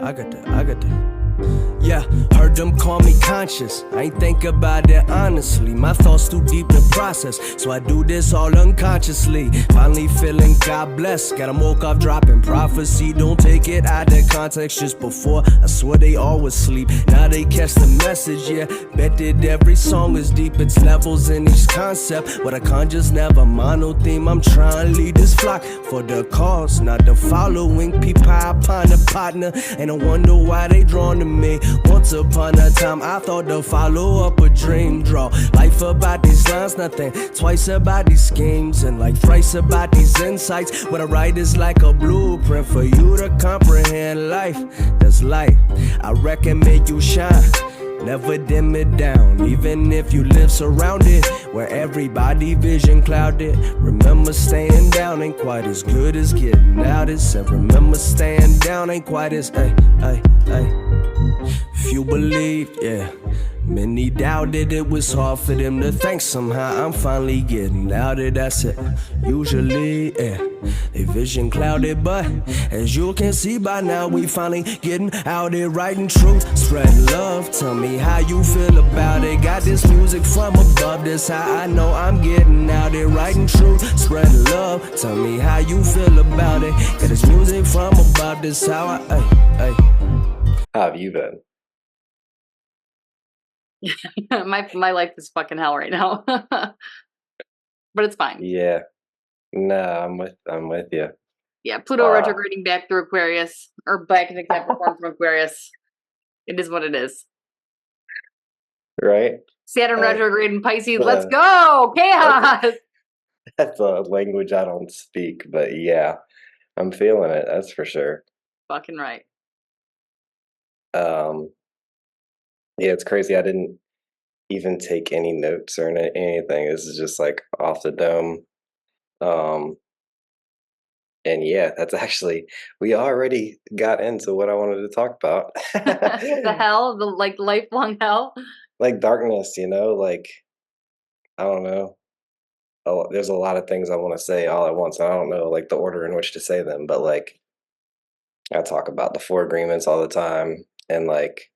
I got that. Yeah, heard them call me conscious. I ain't think about it honestly. My thoughts too deep to process, so I do this all unconsciously. Finally feeling God bless. Got 'em woke up dropping prophecy. Don't take it out of context. Just before, I swear they always sleep. Now they catch the message, yeah. Bet that every song is deep. It's levels in each concept, but I can't just never mono theme. I'm trying to lead this flock for the cause, not the following. People upon a partner, and I wonder why they drawn to me. Once upon a time, I thought to follow up a dream. Draw life about these lines, nothing twice about these schemes, and like thrice about these insights. What I write is like a blueprint for you to comprehend life. That's light, I reckon, make you shine. Never dim it down, even if you live surrounded where everybody vision clouded. Remember, staying down ain't quite as good as getting out. It said, remember, staying down ain't quite as, ay. If you believe, yeah. Many doubted it was hard for them to think. Somehow I'm finally getting out of that's it. Usually, yeah, they vision clouded, but as you can see by now, we finally getting out there, writing truth, spreading love. Tell me how you feel about it. Got this music from above, this how I know I'm getting out there, writing truth, spreading love. Tell me how you feel about it. Got this music from above, this how I. How have you been? my life is fucking hell right now. But it's fine. Yeah. Nah, I'm with you. Yeah, Pluto retrograding back through Aquarius, or back into Capricorn from Aquarius. It is what it is. Right? Saturn retrograde in Pisces. Let's go! Chaos! That's a language I don't speak, but yeah, I'm feeling it. That's for sure. Fucking right. Yeah, it's crazy. I didn't even take any notes or anything. This is just like off the dome. And yeah, that's actually, we already got into what I wanted to talk about. The hell, the like lifelong hell. Like darkness, like, I don't know. There's a lot of things I want to say all at once. I don't know like the order in which to say them, but like I talk about the four agreements all the time, and like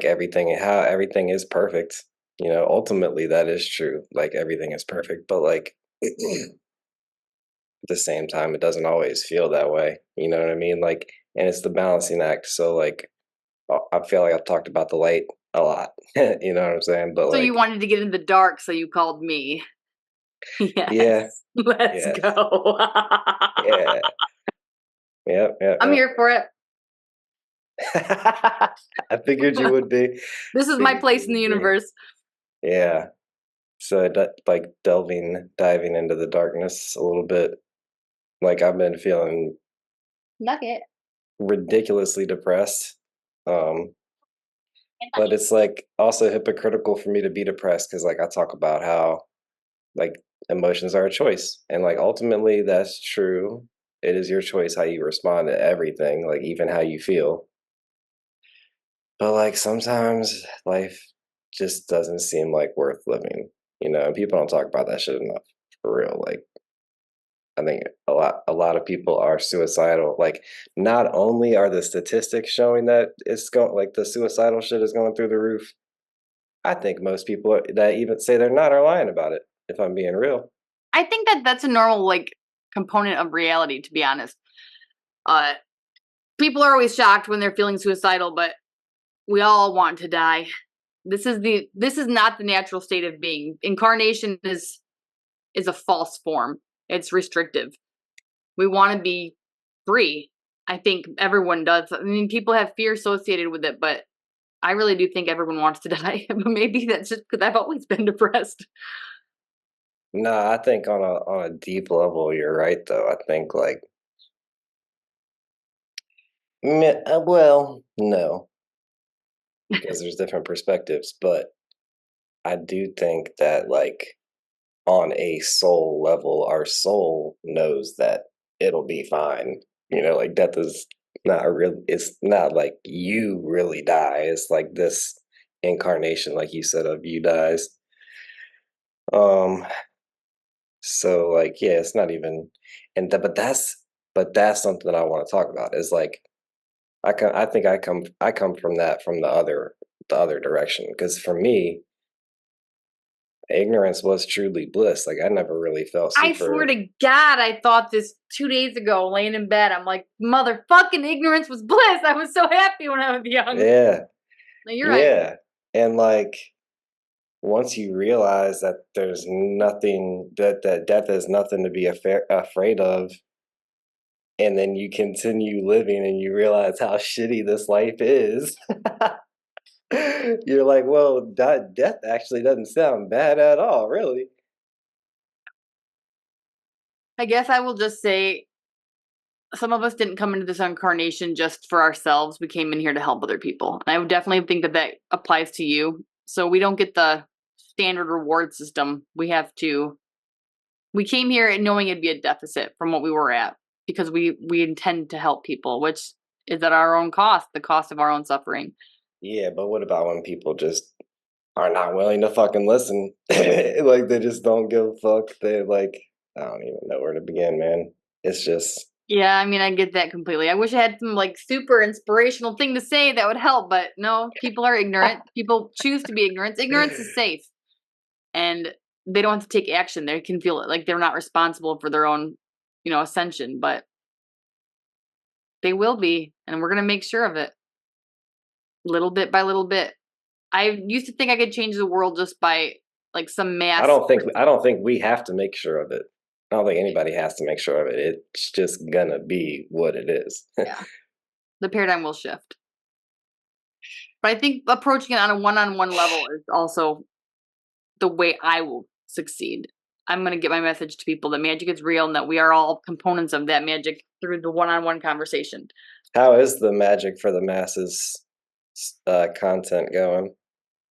everything, how everything is perfect. Ultimately that is true. Like everything is perfect, but like at the same time, it doesn't always feel that way. You know what I mean? Like, and it's the balancing act. So like, I feel like I've talked about the light a lot. You know what I'm saying? But so like, you wanted to get in the dark, so you called me. Yes. Yeah. Let's go. Yeah. Yep. I'm here for it. I figured you would be. This is my place in the universe. Yeah. So like diving into the darkness a little bit. Like I've been feeling Nugget. ridiculously depressed. But it's like also hypocritical for me to be depressed because like I talk about how like emotions are a choice, and like ultimately that's true. It is your choice how you respond to everything, like even how you feel. But like sometimes life just doesn't seem like worth living, and people don't talk about that shit enough, for real. Like I think a lot of people are suicidal. Like not only are the statistics showing that it's going, like the suicidal shit is going through the roof, I think most people that even say they're not are lying about it, if I'm being real. I think that that's a normal like component of reality, to be honest. People are always shocked when they're feeling suicidal, but we all want to die. This is not the natural state of being. Incarnation is a false form. It's restrictive. We want to be free. I think everyone does. I mean, people have fear associated with it, but I really do think everyone wants to die. But maybe that's just because I've always been depressed. No, I think on a deep level, you're right. Though I think like, well, no, because there's different perspectives, but I do think that like on a soul level, our soul knows that it'll be fine. Like death is not real. It's not like you really die. It's like this incarnation, like you said, of you dies. So like, yeah, it's not even, but that's But that's something that I want to talk about. Is like I think I come from the other direction, because for me, ignorance was truly bliss. Like I never really felt I swear super. to God, I thought this 2 days ago, laying in bed. I'm like, motherfucking ignorance was bliss. I was so happy when I was young. Yeah, No, you're right. yeah, and like once you realize that there's nothing that death is nothing to be afraid of, and then you continue living and you realize how shitty this life is. You're like, well, death actually doesn't sound bad at all, really. I guess I will just say some of us didn't come into this incarnation just for ourselves. We came in here to help other people. And I would definitely think that applies to you. So we don't get the standard reward system. We came here knowing it'd be a deficit from what we were at, because we intend to help people, which is at our own cost, the cost of our own suffering. Yeah, but what about when people just are not willing to fucking listen? Like they just don't give a fuck. They like, I don't even know where to begin, man. It's just Yeah, I mean, I get that completely. I wish I had some like super inspirational thing to say that would help, but no, people are ignorant. People choose to be ignorant. Ignorance is safe, and they don't have to take action. They can feel like they're not responsible for their own, ascension, but they will be, and we're gonna make sure of it, little bit by little bit. I used to think I could change the world just by like some mass. I don't think we have to make sure of it. I don't think anybody has to make sure of it. It's just gonna be what it is. Yeah, the paradigm will shift. But I think approaching it on a one-on-one level is also the way I will succeed. I'm going to get my message to people that magic is real and that we are all components of that magic through the one-on-one conversation. How is the magic for the masses content going?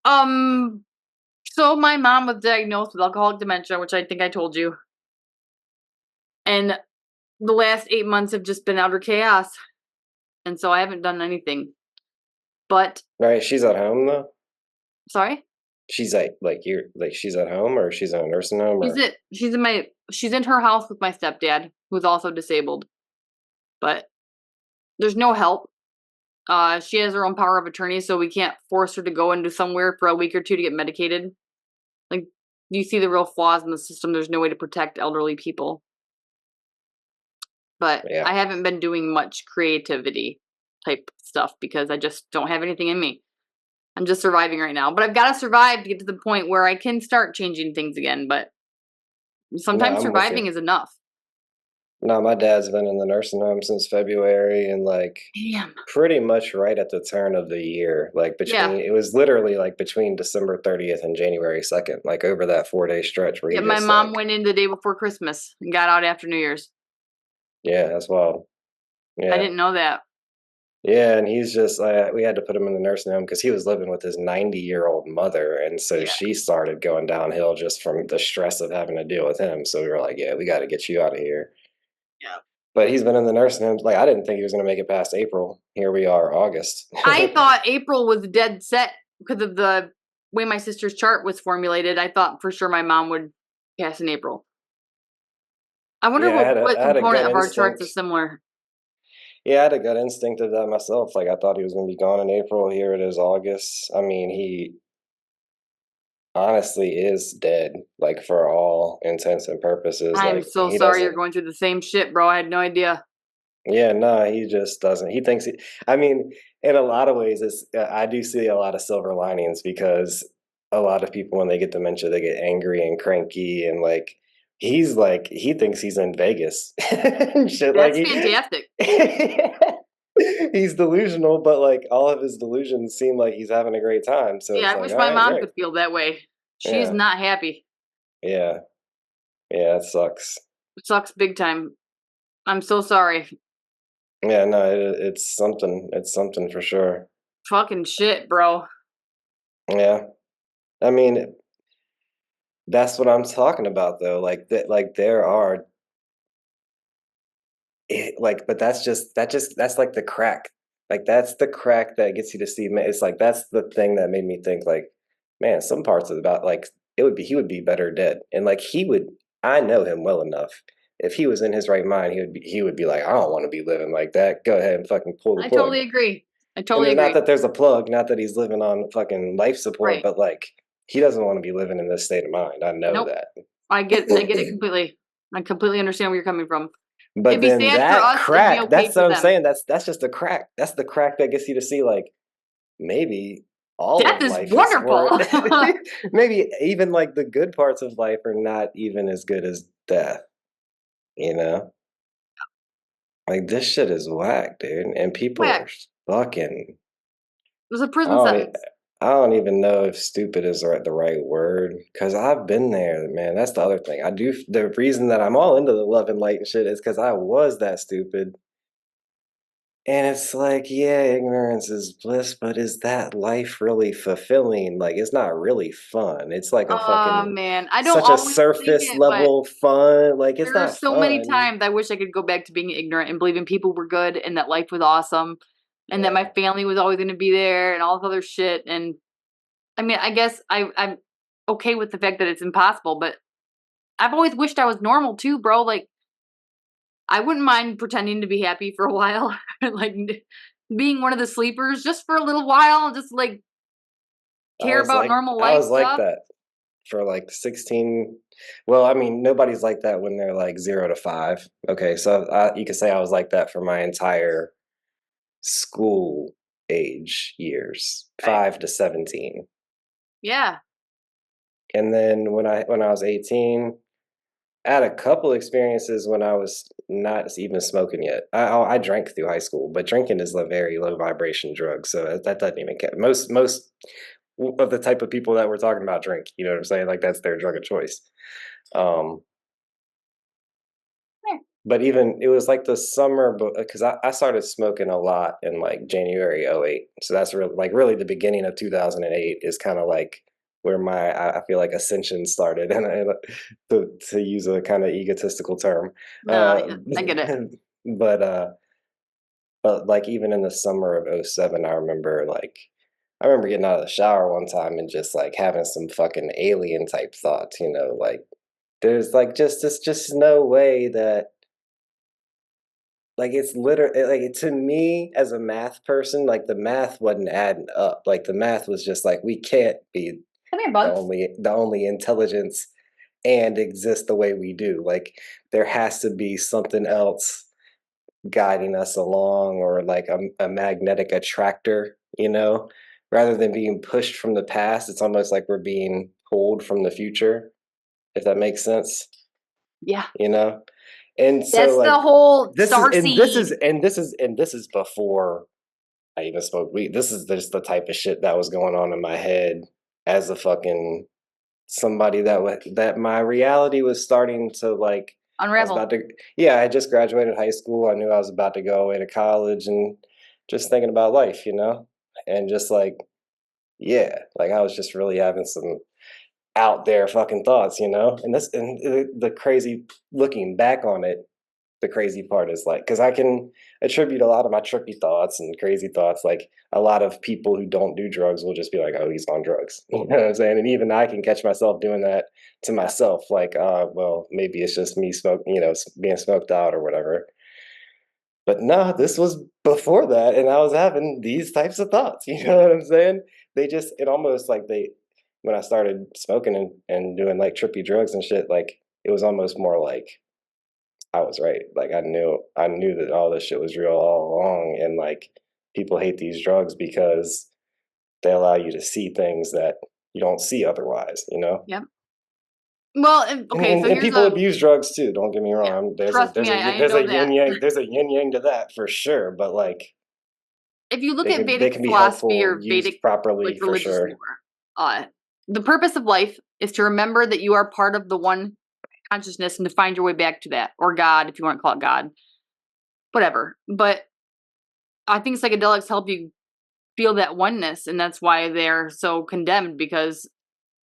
So my mom was diagnosed with alcoholic dementia, which I think I told you. And the last 8 months have just been utter chaos. And so I haven't done anything. But Right, she's at home though. sorry? She's she's at home, or she's in a nursing home, or She's in her house with my stepdad, who's also disabled. But there's no help. She has her own power of attorney, so we can't force her to go into somewhere for a week or two to get medicated. Like, you see the real flaws in the system. There's no way to protect elderly people. But yeah. I haven't been doing much creativity type stuff because I just don't have anything in me. I'm just surviving right now. But I've got to survive to get to the point where I can start changing things again. But sometimes surviving is enough. No, my dad's been in the nursing home since February, and like Damn. pretty much right at the turn of the year. Like it was literally like between December 30th and January 2nd, like over that 4-day stretch where my mom went in the day before Christmas and got out after New Year's. Yeah, that's wild. Yeah. I didn't know that. Yeah, and he's just we had to put him in the nursing home because he was living with his 90-year-old mother, and so she started going downhill just from the stress of having to deal with him. So we were like, yeah, we got to get you out of here. Yeah. But he's been in the nursing home. Like, I didn't think he was going to make it past April. Here we are, August. I thought April was dead set because of the way my sister's chart was formulated. I thought for sure my mom would pass in April. I wonder what component of our charts is similar. Yeah, I had a gut instinct of that myself. Like, I thought he was going to be gone in April. Here it is, August. I mean, he honestly is dead, like, for all intents and purposes. I'm like, so sorry you're going through the same shit, bro. I had no idea. Yeah, no, he just doesn't. He thinks I mean, in a lot of ways, I do see a lot of silver linings, because a lot of people, when they get dementia, they get angry and cranky, and like he thinks he's in Vegas and shit. That's fantastic. He's delusional, but like all of his delusions seem like he's having a great time. So yeah, I wish my mom could feel that way. She's not happy. Yeah, it sucks. It sucks big time. I'm so sorry. Yeah, no, it's something. It's something for sure. Fucking shit, bro. Yeah, I mean, that's what I'm talking about, though. Like that, like there are, but that's like the crack. Like that's the crack that gets you to see. It's like that's the thing that made me think, like, man, some parts of about like he would be better dead, and like he would. I know him well enough. if he was in his right mind, he would be like, I don't want to be living like that. Go ahead and fucking pull the I plug. totally agree. I And totally it's not agree. that there's a plug, not that he's living on fucking life support, Right. but like he doesn't want to be living in this state of mind. I know Nope. that. I get it completely. I completely understand where you're coming from. But It'd be then sad for that us, it'd be crack, okay that's for what I'm them. saying. That's just the crack. That's the crack that gets you to see like maybe all Death of is life wonderful. is maybe even like the good parts of life are not even as good as death, you know? Like this shit is whack, dude. And people Whack. are fucking It was a I prison don't, sentence. I don't even know if stupid is the right word because I've been there, man. That's the other thing. I do. The reason that I'm all into the love and light and shit is because I was that stupid. And it's like, yeah, ignorance is bliss, but is that life really fulfilling? Like, it's not really fun. It's like a Oh fucking man, I don't such a always think surface it, but level fun. Like, it's there are not so many fun. times I wish I could go back to being ignorant and believing people were good and that life was awesome and that Yeah. my family was always going to be there and all this other shit. And I mean, I guess I'm okay with the fact that it's impossible, but I've always wished I was normal too, bro. Like, I wouldn't mind pretending to be happy for a while, like being one of the sleepers just for a little while, just like care about normal I life was like stuff. that for like 16. Well, I mean, nobody's like that when they're like 0 to 5. Okay, so you could say I was like that for my entire school age years, Right. 5 to 17. Yeah. And then when I was 18, I had a couple experiences when I was not even smoking yet. I drank through high school, but drinking is a very low vibration drug, so that doesn't even count. Most of the type of people that we're talking about drink. You know what I'm saying? Like that's their drug of choice. Um, Yeah. but even it was like the summer, because I started smoking a lot in like January '08. So that's really the beginning of 2008 is kind of like where I feel like ascension started, and to use a kind of egotistical term. No, Uh, I get it. but like even in the summer of '07, I remember getting out of the shower one time and just like having some fucking alien type thoughts, like there's like just no way that like it's literally like to me as a math person, like the math wasn't adding up. Like the math was just like we can't be Come here, the bugs. only intelligence and exist the way we do. Like there has to be something else guiding us along or like a magnetic attractor, rather than being pushed from the past. It's almost like we're being pulled from the future, if that makes sense, Yeah. you know? And so That's the like whole this is star and this is seed. and this is before I even smoked weed. This is just the type of shit that was going on in my head as a fucking somebody that my reality was starting to like I was Unravel. about to yeah, I had just graduated high school. I knew I was about to go away to college and just thinking about life, and just like yeah, like I was just really having some out there fucking thoughts, and the crazy looking back on it, the crazy part is like because I can attribute a lot of my trippy thoughts and crazy thoughts. Like a lot of people who don't do drugs will just be like, "Oh, he's on drugs." You know what I'm saying? And even I can catch myself doing that to myself. Like, well, maybe it's just me being smoked out or whatever. But no, this was before that, and I was having these types of thoughts. You know what I'm saying? It almost like when I started smoking and doing like trippy drugs and shit, like it was almost more like I was right. Like I knew that all this shit was real all along, and like people hate these drugs because they allow you to see things that you don't see otherwise. Yep. Well, And, okay, and, so and here's people a abuse drugs too. Don't get me yeah. wrong. There's a Trust there's me, a I there's know a that. yin yang to that for sure. But like If you look they at can they Vedic can be philosophy helpful or used Vedic like properly for religious sure. lore, the purpose of life is to remember that you are part of the one consciousness and to find your way back to that, or God, if you want to call it God, whatever. But I think psychedelics help you feel that oneness, and that's why they're so condemned because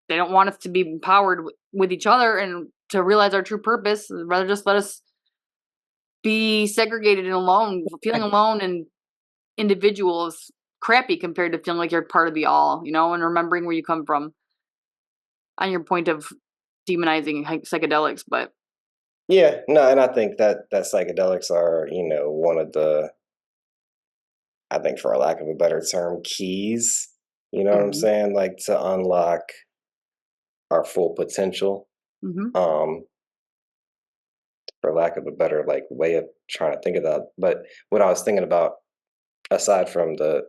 they don't want us to be empowered with each other and to realize our true purpose. Rather, just let us be segregated and alone. Feeling alone and individual is crappy compared to feeling like you're part of the all, and remembering where you come from on your point of demonizing psychedelics. But Yeah, no, and I think that psychedelics are, one of the, I think for a lack of a better term, keys. You know what I'm Mhm. saying? Like to unlock our full potential. Mhm. Um, for lack of a better like way of trying to think of that. But what I was thinking about, aside from the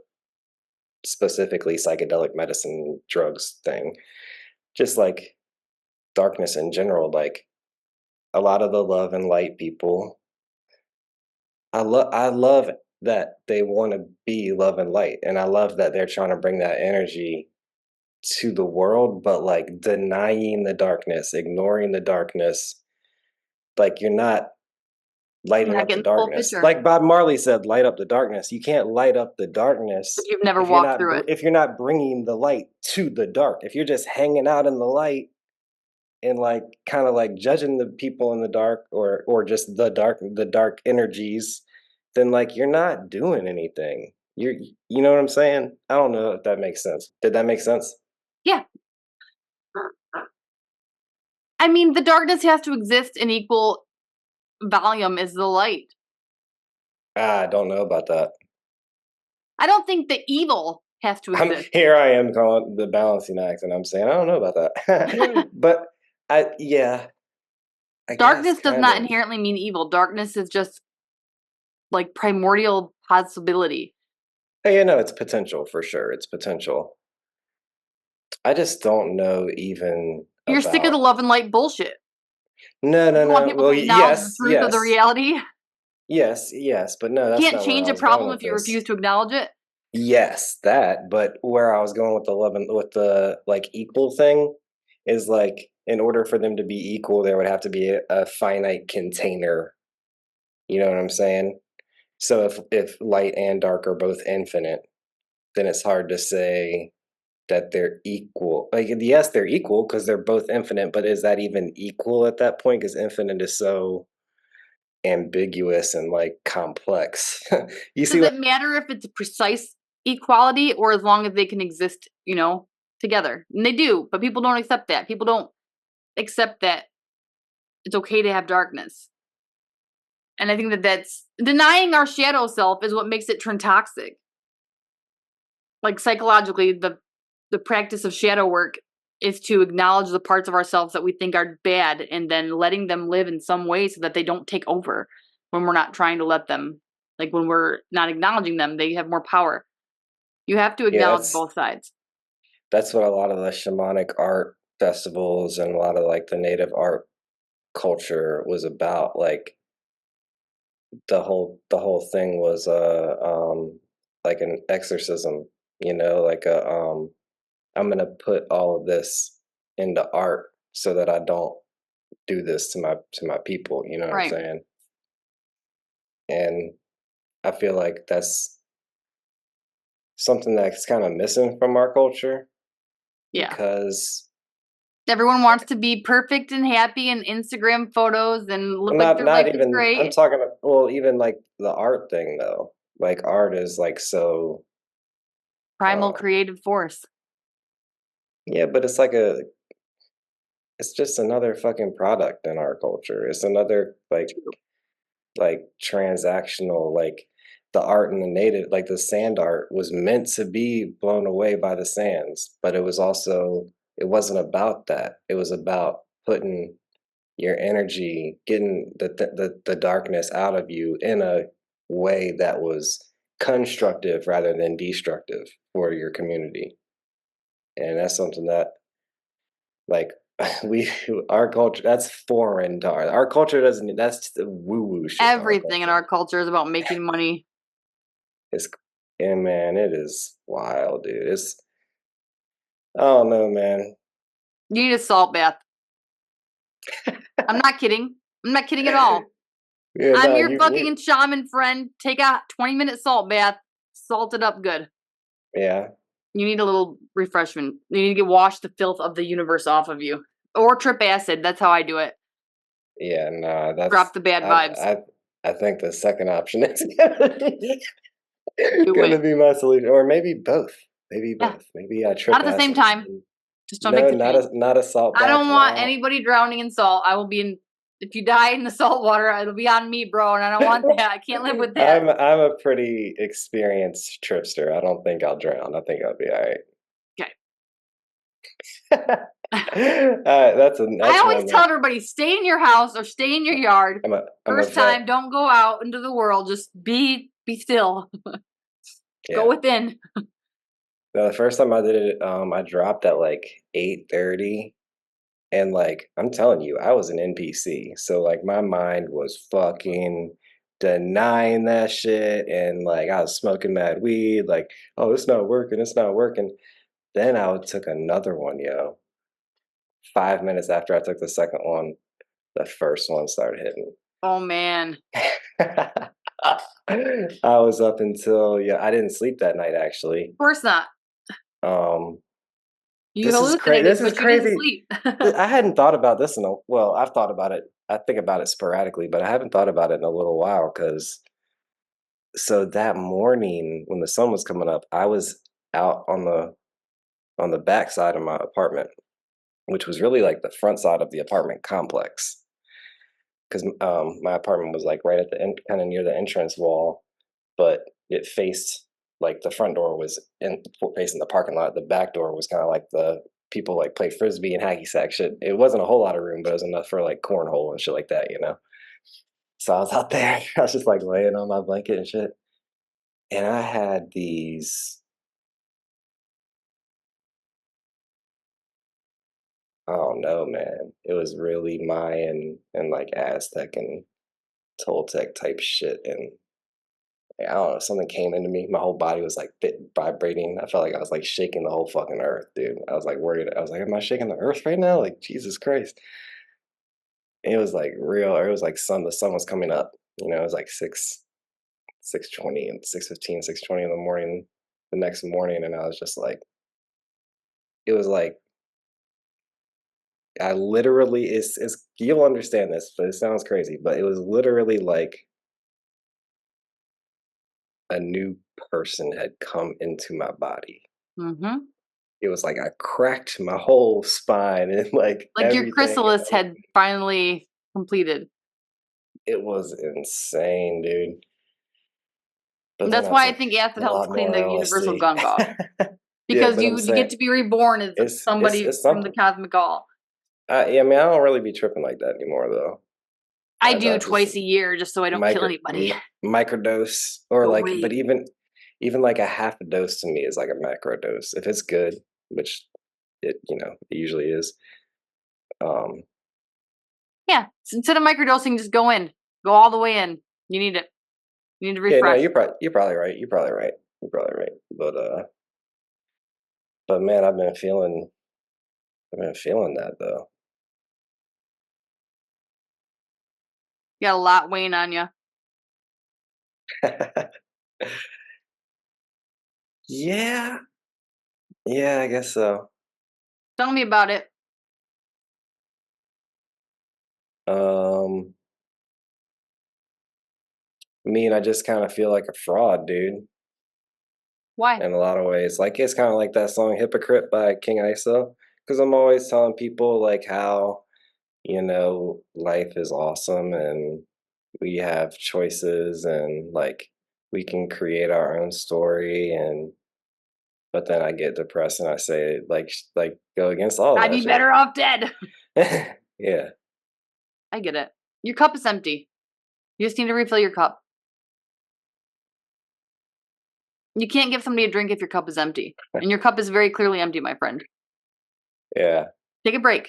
specifically psychedelic medicine drugs thing, just like darkness in general, like a lot of the love and light people, I love that they want to be love and light, and I love that they're trying to bring that energy to the world, but like denying the darkness, ignoring the darkness, like you're not You're lighting not up the getting the full darkness. picture, Like Bob Marley said, light up the darkness. You can't light up the but darkness you've never walked through it. if you're not bringing the light to the dark. If you're just hanging out in the light and like kind of like judging the people in the dark, or just the dark energies, then like you're not doing anything. You know what I'm saying? I don't know if that makes sense. Did that make sense? Yeah. I mean, the darkness has to exist in equal volume as the light. I don't know about that. I don't think the evil has to I'm exist. here. I am calling the balancing act, and I'm saying I don't know about that. But yeah, I guess Darkness does kind not of. inherently mean evil. Darkness is just like primordial possibility. Hey, it's potential for sure. It's potential. I just don't know even You're sick of the about. love and light bullshit. No, You no, don't want no. people Well, to acknowledge the yes, truth of the yes, reality. yes, yes. But no, You that's can't not where change I a was going problem with if you this. refuse to acknowledge it. Yes, that. But where I was going with the love and with the like equal thing is like in order for them to be equal, there would have to be a finite container. You know what I'm saying? So if light and dark are both infinite, then it's hard to say that they're equal. Like yes, they're equal because they're both infinite, but is that even equal at that point? Because infinite is so ambiguous and like complex. You see Does what? it matter if it's a precise equality or as long as they can exist, together? And they do, but people don't accept that. People don't accept that it's okay to have darkness. And I think that that's denying our shadow self is what makes it turn toxic. Like psychologically, the practice of shadow work is to acknowledge the parts of ourselves that we think are bad and then letting them live in some way so that they don't take over when we're not trying to let them, like when we're not acknowledging them, they have more power. You have to Yeah, acknowledge that's both sides. that's what a lot of the shamanic art festivals and a lot of like the native art culture was about. Like the whole thing was like an exorcism, like a I'm gonna put all of this into art so that I don't do this to my people, you know what I'm Right. saying? And I feel like that's something that's kind of missing from our culture Yeah. because Everyone wants to be perfect and happy in Instagram photos and look like not their not life is even I'm great. talking well, even like the art thing though. Like art is like so Primal uh creative force. yeah, but it's just another fucking product in our culture. It's another like transactional, like the art in the native, like the sand art was meant to be blown away by the sands, but it wasn't about that. It was about putting your energy, getting the darkness out of you in a way that was constructive rather than destructive for your community. And that's something that like we our culture, that's foreign to our culture. Doesn't That's the woo woo shit to our Everything in culture. our culture is about making money. It's and man, it is wild, dude. I don't know, man. You need a salt bath. I'm not kidding. I'm not kidding at all. Yeah, I'm no, your you fucking shaman friend. Take a 20-minute salt bath. Salt it up good. yeah, You need a little refreshment. You need to get wash the filth of the universe off of you. Or trip acid. That's how I do it. yeah, nah, Drop the bad vibes. I think the second option is Do gonna it. be my solution, or maybe both. Maybe Yeah. both. Maybe I Not trip at the same acid. time. Just don't make No, the change. not a salt I bath don't want now. anybody drowning in salt. I will be in If you die in the salt water, it'll be on me, bro, and I don't want that. I can't live with that. I'm a pretty experienced tripster. I don't think I'll drown. I think I'll be all right. Okay. That's I always tell everybody, stay in your house or stay in your yard. First time, don't go out into the world. Just be still. Go within. No, the first time I did it, I dropped at like 8:30. And like, I'm telling you, I was an NPC. So like my mind was fucking denying that shit. And like I was smoking mad weed, like, oh, it's not working, it's not working. Then I took another one, yo. 5 minutes after I took the second one, the first one started hitting. Oh man. I was up until I didn't sleep that night actually. Of course not. You hallucinated, this is but crazy. you didn't sleep. I hadn't thought about this well, I've thought about it. I think about it sporadically, but I haven't thought about it in a little while because so that morning when the sun was coming up, I was out on the back side of my apartment, which was really like the front side of the apartment complex. Because my apartment was like right at the end, kind of near the entrance wall, but it faced like the front door was facing the parking lot. The back door was kind of like the people like play frisbee and hacky sack shit. It wasn't a whole lot of room, but it was enough for like cornhole and shit like that, you know. So I was out there. I was just like laying on my blanket and shit, and I had these. I don't know, man. It was really Mayan and like Aztec and Toltec type shit, and I don't know, something came into me. My whole body was like vibrating. I felt like I was like shaking the whole fucking earth, dude. I was like worried. I was like, am I shaking the earth right now? Like, Jesus Christ. And it was like real. It was like the sun was coming up. You know, it was like 6:20 and 6:15, 6:20 in the morning, the next morning. And I was just like, it was like, I literally, you'll understand this, but it sounds crazy, but it was literally like a new person had come into my body. Mm-hmm. It was like I cracked my whole spine and like your chrysalis had finally completed. It was insane, dude. But that's why I think acid helps clean the universal gunk off. Because you get to be reborn as somebody from the cosmic all. I mean, I don't really be tripping like that anymore, though. I do twice a year just so I don't kill anybody. Microdose, or but even like a half a dose to me is like a macro dose if it's good, which it usually is. Yeah, so instead of microdosing, just go all the way in. You need it. You need to refresh. Yeah, no, you're probably right. But man, I've been feeling that though. You got a lot weighing on you. Yeah, I guess so. Tell me about it. I mean, I just kind of feel like a fraud, dude. Why? In a lot of ways. Like, it's kind of like that song Hypocrite by King Isa. Because I'm always telling people, like, how, life is awesome and we have choices and, like, we can create our own story. But then I get depressed and I say, like go against all that. I'd be better off dead. Yeah. I get it. Your cup is empty. You just need to refill your cup. You can't give somebody a drink if your cup is empty. And your cup is very clearly empty, my friend. Yeah. Take a break.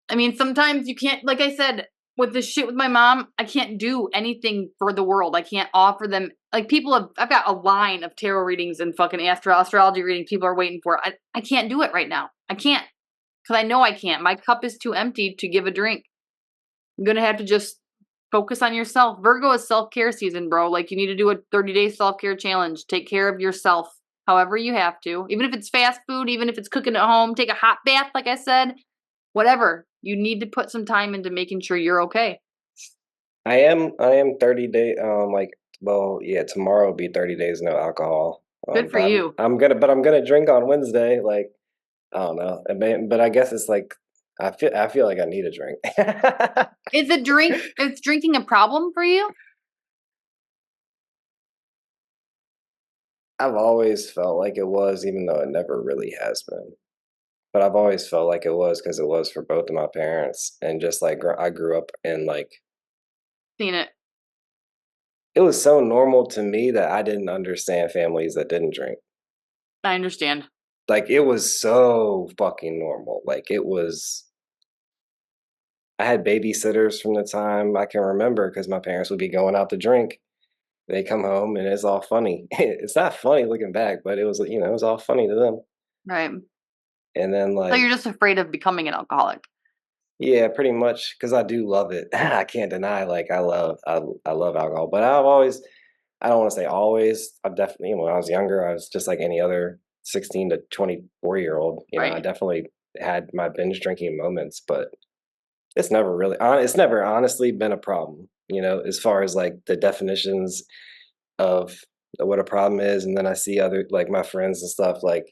I mean, sometimes you can't, like I said, with this shit with my mom, I can't do anything for the world. I can't offer them, like I've got a line of tarot readings and fucking astrology readings people are waiting for. I can't do it right now. I can't. Because I know I can't. My cup is too empty to give a drink. I'm going to have to just focus on yourself. Virgo is self-care season, bro. Like, you need to do a 30-day self-care challenge. Take care of yourself however you have to. Even if it's fast food, even if it's cooking at home, take a hot bath, like I said. Whatever. You need to put some time into making sure you're okay. I am 30 day tomorrow will be 30 days no alcohol. Good for you. I'm gonna drink on Wednesday. Like, I don't know. But I guess it's like I feel like I need a drink. Is drinking a problem for you? I've always felt like it was, even though it never really has been. But I've always felt like it was because it was for both of my parents, and just like I grew up in like Seen it. it was so normal to me that I didn't understand families that didn't drink. I understand. Like it was so fucking normal. Like it was. I had babysitters from the time I can remember because my parents would be going out to drink. They come home and it's all funny. It's not funny looking back, but it was, you know, it was all funny to them. Right. And then So you're like, just afraid of becoming an alcoholic. yeah, pretty much because I do love it. I can't deny like I love alcohol, but I don't want to say always. I've definitely, you know, when I was younger, I was just like any other 16 to 24-year-old. You know, I Right. definitely had my binge drinking moments, but it's never honestly been a problem, you know, as far as like the definitions of what a problem is. And then I see other like my friends and stuff, like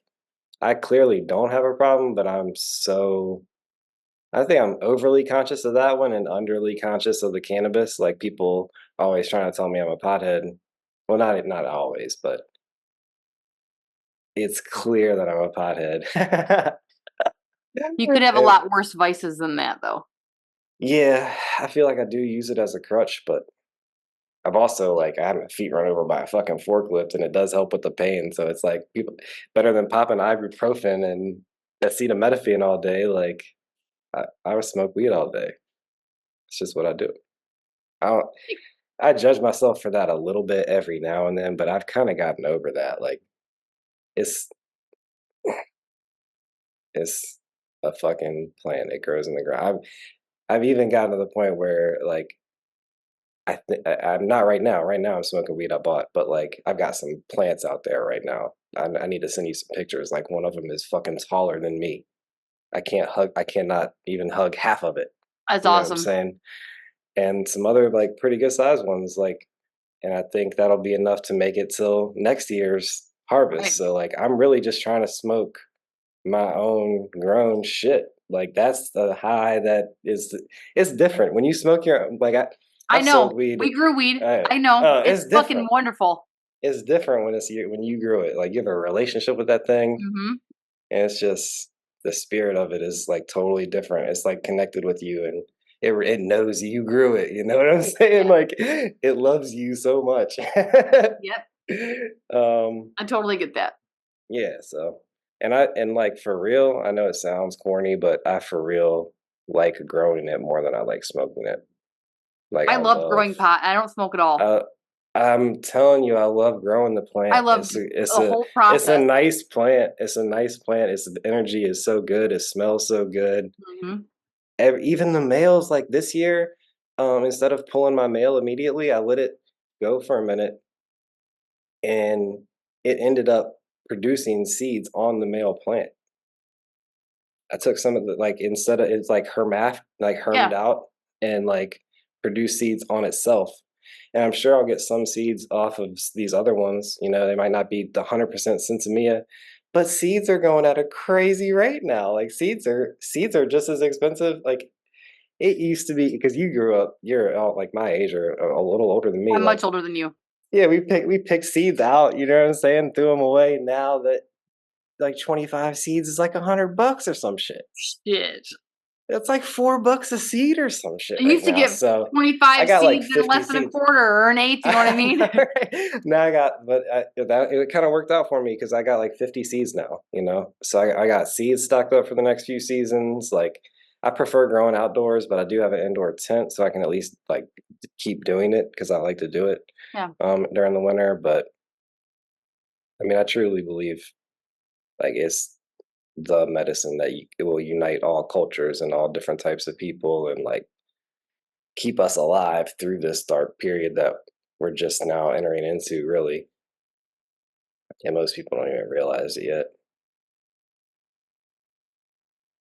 I clearly don't have a problem, but I think I'm overly conscious of that one and underly conscious of the cannabis. Like people always trying to tell me I'm a pothead. Well, not always, but it's clear that I'm a pothead. You could have a And lot worse vices than that, though. yeah, I feel like I do use it as a crutch, but I've also like I had my feet run over by a fucking forklift, and it does help with the pain. So it's like people better than popping ibuprofen and acetaminophen all day. Like I would smoke weed all day. It's just what I do. I don't, I judge myself for that a little bit every now and then, but I've kind of gotten over that. Like it's it's a fucking plant. It grows in the ground. I've even gotten to the point where like I'm not right now. Right now, I'm smoking weed I bought, but like I've got some plants out there right now. I need to send you some pictures. Like one of them is fucking taller than me. I cannot even hug half of it. That's You know what I'm awesome. saying? And some other like pretty good sized ones. Like, and I think that'll be enough to make it till next year's harvest. Right. So like, I'm really just trying to smoke my own grown shit. Like that's the high that is. It's different when you smoke your like. I I've know. sold weed. We grew weed. I know. It's It's fucking different. wonderful. It's different when it's you when you grew it. Like you have a relationship with that thing, Hmm. and it's just the spirit of it is like totally different. It's like connected with you, and it knows you grew it. You know what I'm saying? Yeah. Like it loves you so much. Yep. um, I totally get that. yeah. So, and like for real, I know it sounds corny, but I for real like growing it more than I like smoking it. Like I I love love. growing pot. I don't smoke at all. Uh, I'm telling you, I love growing the I plant. love the whole It's a process. nice plant. It's a nice plant. It's the energy is so good. It smells so good. Hmm. Even the males, like this year, instead of pulling my male immediately, I let it go for a minute, and it ended up producing seeds on the male plant. I took some of the like instead of it's like hermed Yeah. out and like produce seeds on itself. And I'm sure I'll get some seeds off of these other ones. You know, they might not be the 100% Sinsemilla, but seeds are going at a crazy rate now. Like seeds are just as expensive. Like it used to be because you grew up. You're all like my age or a little older than me. I'm much Like older than you. yeah, we pick seeds out. You know what I'm saying? Threw them away. Now that like 25 seeds is like $100 or some shit. Shit. It's like $4 a seed or some shit I right used to now. get So I 25 got like seeds in 50 less than a seeds. quarter or an eighth. You know what I I mean? know, right? Now I got, but it kind of worked out for me because I got like 50 seeds now, you know? So I got seeds stocked up for the next few seasons. Like I prefer growing outdoors, but I do have an indoor tent so I can at least like keep doing it because I like to do it Yeah. during the winter. But I mean, I truly believe like it's the medicine that it will unite all cultures and all different types of people and like keep us alive through this dark period that we're just now entering into, really. And most people don't even realize it yet.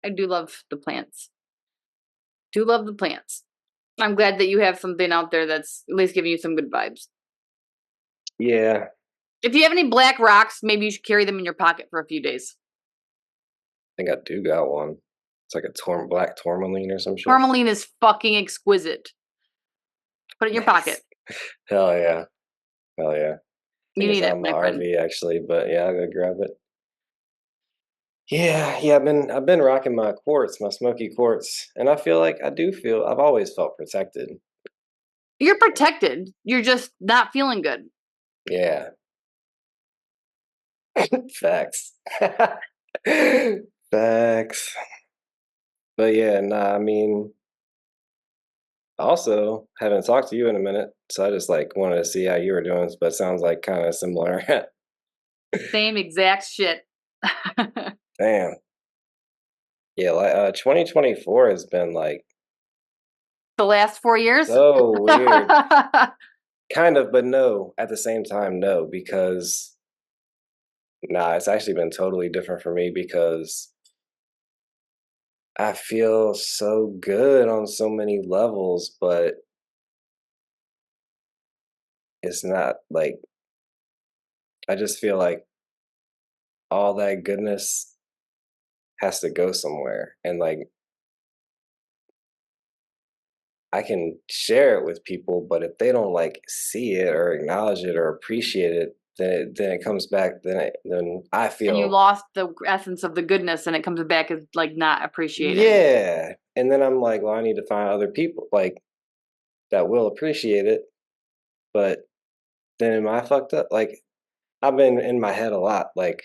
I do love the plants. Do love the plants. I'm glad that you have something out there that's at least giving you some good vibes. Yeah, If you have any black rocks, maybe you should carry them in your pocket for a few days. I think I do got one. It's like a black tourmaline or some shit. Tourmaline is fucking exquisite. Put it in your pocket. Hell yeah. Hell yeah. You It's need it, on my my friend. RV actually, but yeah, I'll go grab it. Yeah, I've been rocking my quartz, my smoky quartz, and I feel like I've always felt protected. You're protected. You're just not feeling good. Yeah. Facts. Facts. But yeah, nah, I mean, also haven't talked to you in a minute, so I just like wanted to see how you were doing, but sounds like kind of similar. Same exact shit. Damn. Yeah, like 2024 has been like The last 4 years? so weird. Kind of, but no, at the same time, no, because nah, it's actually been totally different for me because I feel so good on so many levels, but it's not like I just feel like all that goodness has to go somewhere. And like I can share it with people, but if they don't like see it or acknowledge it or appreciate it, then it comes back. Then I And you feel lost the essence of the goodness, and it comes back as like not appreciated. yeah. And then I'm like, well, I need to find other people like that will appreciate it. But then am I fucked up? Like I've been in my head a lot, like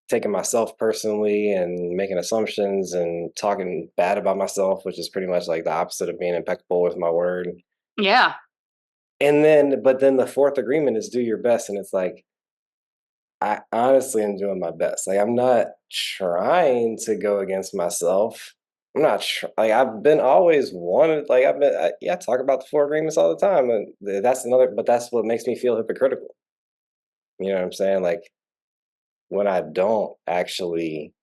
taking myself personally and making assumptions and talking bad about myself, which is pretty much like the opposite of being impeccable with my word. Yeah. And then, but then the fourth agreement is do your best. And it's like, I honestly am doing my best. Like, I'm not trying to go against myself. I'm not like, I've been always wanted, like, I talk about the four agreements all the time. And but that's what makes me feel hypocritical. You know what I'm saying? Like, when I don't actually,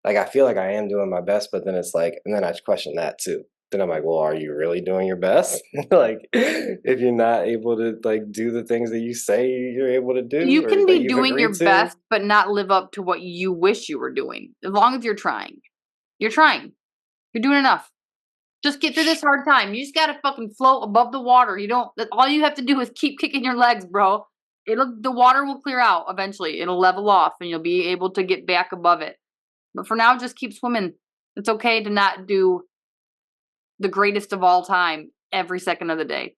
like, I feel like I am doing my best, but then it's like, and then I question that too. Then I'm like, well, are you really doing your best? Like, if you're not able to like do the things that you say you're able to do You or can that be you've doing agreed your to. best, but not live up to what you wish you were doing. As long as you're trying. You're trying. You're doing enough. Just get through this hard time. You just gotta fucking float above the water. All you have to do is keep kicking your legs, bro. The water will clear out eventually. It'll level off and you'll be able to get back above it. But for now, just keep swimming. It's okay to not do the greatest of all time every second of the day.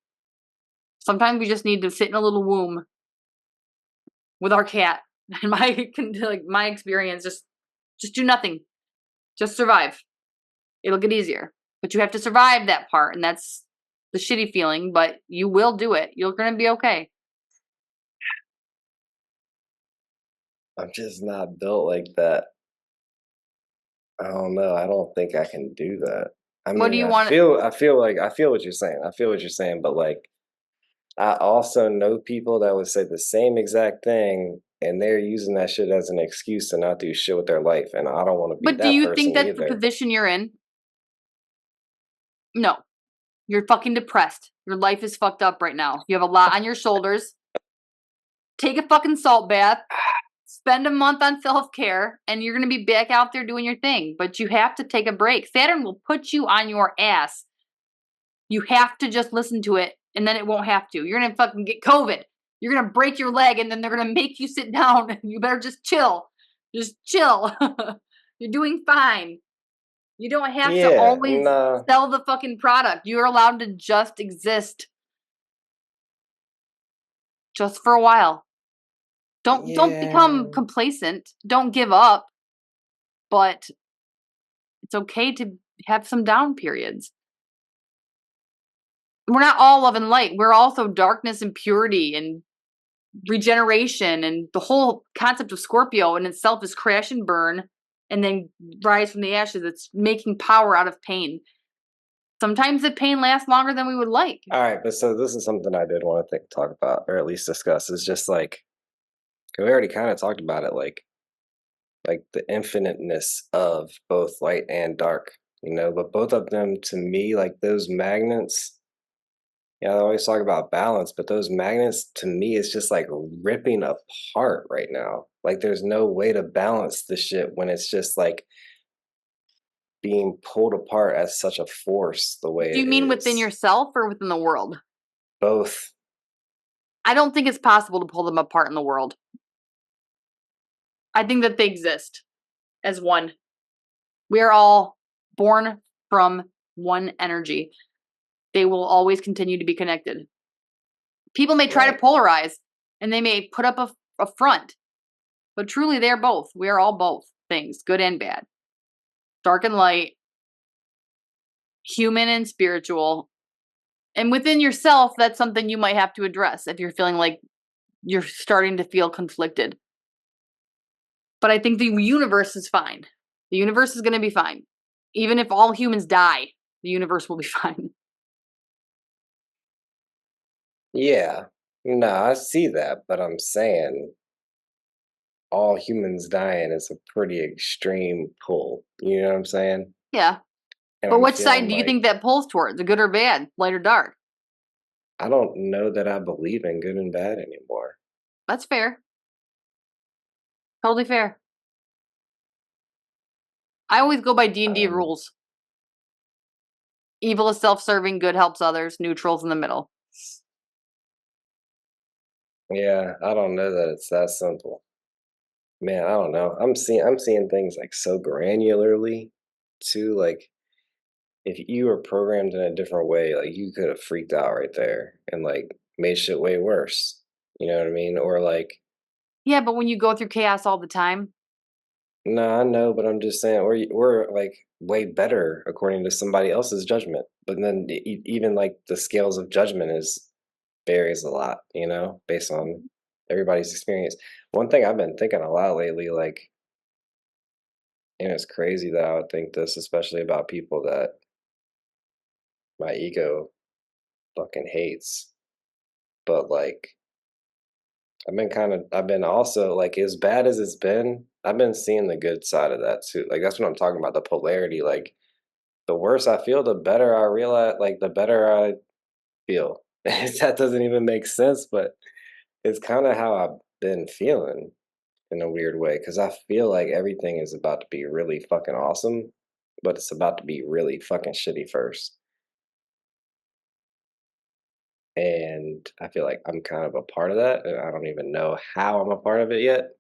Sometimes we just need to sit in a little womb with our cat. And my experience, just do nothing. Just survive. It'll get easier. But you have to survive that part, and that's the shitty feeling, but you will do it. You're gonna be okay. I'm just not built like that. I don't know. I don't think I can do that. I What do mean, you I want? feel what you're saying. I feel what you're saying, but like I also know people that would say the same exact thing and they're using that shit as an excuse to not do shit with their life. And I don't want to be But do that you think person that's the either. position you're in? No. You're fucking depressed. Your life is fucked up right now. You have a lot on your shoulders. Take a fucking salt bath. Spend a month on self-care, and you're going to be back out there doing your thing. But you have to take a break. Saturn will put you on your ass. You have to just listen to it, and then it won't have to. You're going to fucking get COVID. You're going to break your leg, and then they're going to make you sit down, and you better just chill. Just chill. You're doing fine. You don't have to always sell the fucking product. You're allowed to just exist. Just for a while. Don't become complacent. Don't give up. But it's okay to have some down periods. We're not all love and light. We're also darkness and purity and regeneration, and the whole concept of Scorpio in itself is crash and burn and then rise from the ashes. It's making power out of pain. Sometimes the pain lasts longer than we would like. All right, but so this is something I did want to talk about, or at least discuss. Is just like we already kind of talked about it, like the infiniteness of both light and dark, you know. But both of them, to me, like those magnets. Yeah, I always talk about balance, but those magnets, to me, it's just like ripping apart right now. Like there's no way to balance the shit when it's just like being pulled apart as such a force the way Do you it mean within is. yourself or within the world? Both. I don't think it's possible to pull them apart in the world. I think that they exist as one. We are all born from one energy. They will always continue to be connected. People may try to polarize and they may put up a front, but truly they're both. We are all both things, good and bad, dark and light, human and spiritual. And within yourself, that's something you might have to address if you're feeling like you're starting to feel conflicted. But I think the universe is fine. The universe is going to be fine. Even if all humans die, the universe will be fine. Yeah. No, I see that, but I'm saying all humans dying is a pretty extreme pull. You know what I'm saying? Yeah. And But I'm which side feeling do you like think that pulls towards? The good or bad? Light or dark? I don't know that I believe in good and bad anymore. That's fair. Totally fair. I always go by D&D rules. Evil is self-serving, good helps others, neutral's in the middle. Yeah, I don't know that it's that simple. Man, I don't know. I'm seeing things like so granularly too. Like if you were programmed in a different way, like you could have freaked out right there and like made shit way worse. You know what I mean? Or like, Yeah, but when you go through chaos all the time, no, I know, but I'm just saying we're like way better according to somebody else's judgment. But then even like the scales of judgment is varies a lot, you know, based on everybody's experience. One thing I've been thinking a lot lately, like, and it's crazy that I would think this, especially about people that my ego fucking hates. But like, I've been also like, as bad as it's been, I've been seeing the good side of that too. Like, that's what I'm talking about, the polarity. Like, the worse I feel, the better I realize, like, the better I feel. That doesn't even make sense, but it's kind of how I've been feeling in a weird way because I feel like everything is about to be really fucking awesome, but it's about to be really fucking shitty first. And I feel like I'm kind of a part of that, and I don't even know how I'm a part of it yet.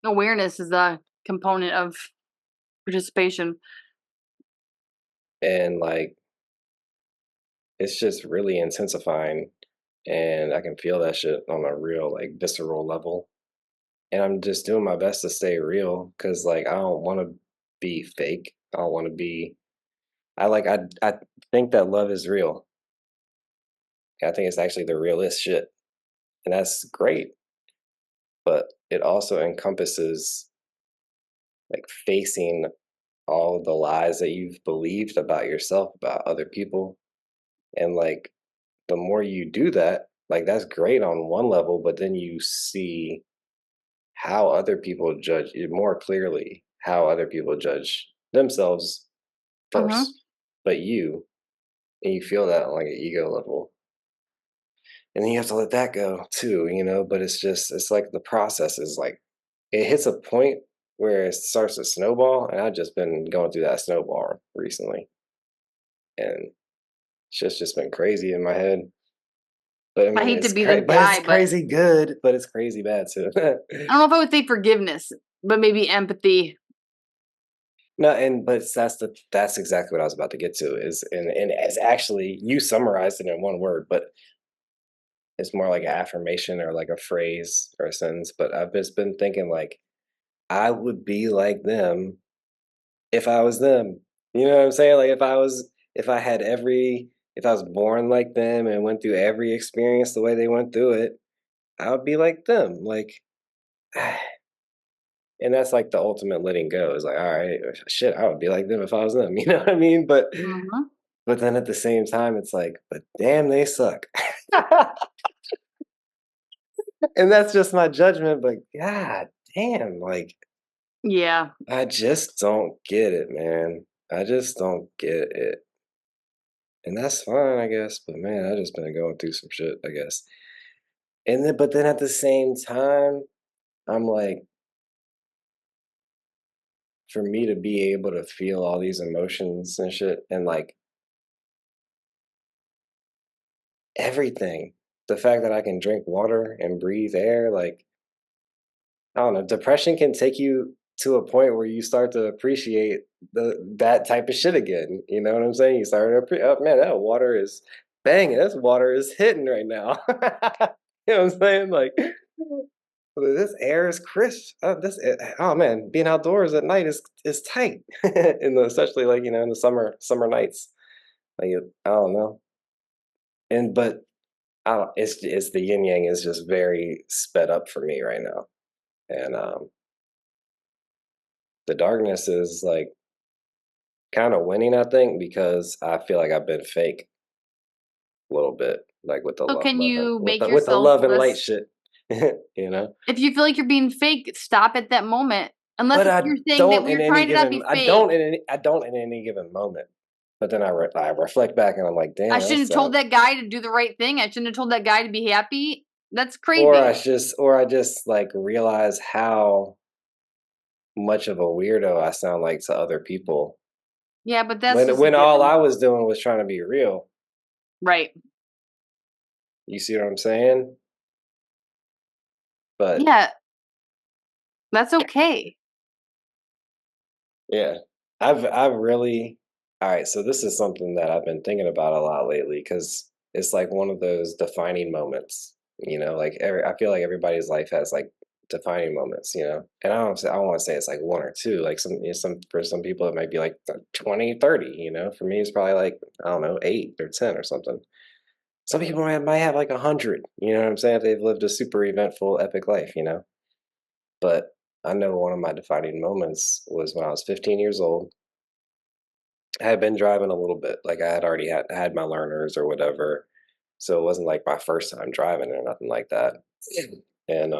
awareness is a component of participation. And like, it's just really intensifying, and I can feel that shit on a real, like, visceral level. And I'm just doing my best to stay real because, like, I don't want to be fake. I don't want to be. I think that love is real. I think it's actually the realest shit, and that's great. But it also encompasses like facing all of the lies that you've believed about yourself, about other people, and like the more you do that, like that's great on one level, but then you see how other people judge you more clearly, how other people judge themselves Mm-hmm. first, but and you feel that on like an ego level. And then you have to let that go too, you know, but it's like the process is like it hits a point where it starts to snowball, and I've just been going through that snowball recently, and shit's just been crazy in my head. But I I mean, hate to be the but it's guy, but crazy good, but it's crazy bad too. I don't know if I would say forgiveness, but maybe empathy. No, and but that's exactly what I was about to get to is and as actually you summarized it in one word, but it's more like an affirmation or like a phrase or a sentence. But I've just been thinking like I would be like them if I was them. You know what I'm saying? Like if I had if I was born like them and went through every experience the way they went through it, I would be like them. Like and that's like the ultimate letting go is like, all right, shit, I would be like them if I was them. You know what I mean? Mm-hmm. But then at the same time, it's like, but damn, they suck. And that's just my judgment. But god damn, like Yeah. I just don't get it, man. I just don't get it. And that's fine, I guess. But man, I just been going through some shit, I guess. And then, but then at the same time, I'm like, for me to be able to feel all these emotions and shit and like everything, the fact that I can drink water and breathe air, like I don't know, depression can take you to a point where you start to appreciate that type of shit again. You know what I'm saying? You start to oh man, that water is banging. This water is hitting right now. You know what I'm saying? Like this air is crisp. Oh man, being outdoors at night is tight. Especially like in the summer nights. Like I don't know. But I don't. It's the yin yang is just very sped up for me right now, and the darkness is like kind of winning, I think, because I feel like I've been fake a little bit, like with the So can you make with the yourself love and light less? shit, you know. If you feel like you're being fake, stop at that moment. Unless But it's you're saying that we're trying to not be fake. I don't in any given moment. But then I reflect back and I'm like, I damn, shouldn't that's have told that guy to do the right thing. I shouldn't have told that guy to be happy. That's crazy. or I just like realize how much of a weirdo I sound like to other people Yeah, but that's just a when all given. I was doing was trying to be real. Right. You see what I'm saying? But Yeah, that's okay. yeah, I've really all right. So this is something that I've been thinking about a lot lately because it's like one of those defining moments. Like I feel like everybody's life has like defining moments. And I don't want to say it's like one or two. Like some for some people it might be like 20, 30. For me it's probably like I don't know 8 or 10 or something. Some people might have like 100. You know what I'm saying? If they've lived a super eventful, epic life. But I know one of my defining moments was when I was 15 years old. I had been driving a little bit, like I had already had my learners or whatever, so it wasn't like my first time driving or nothing like that. And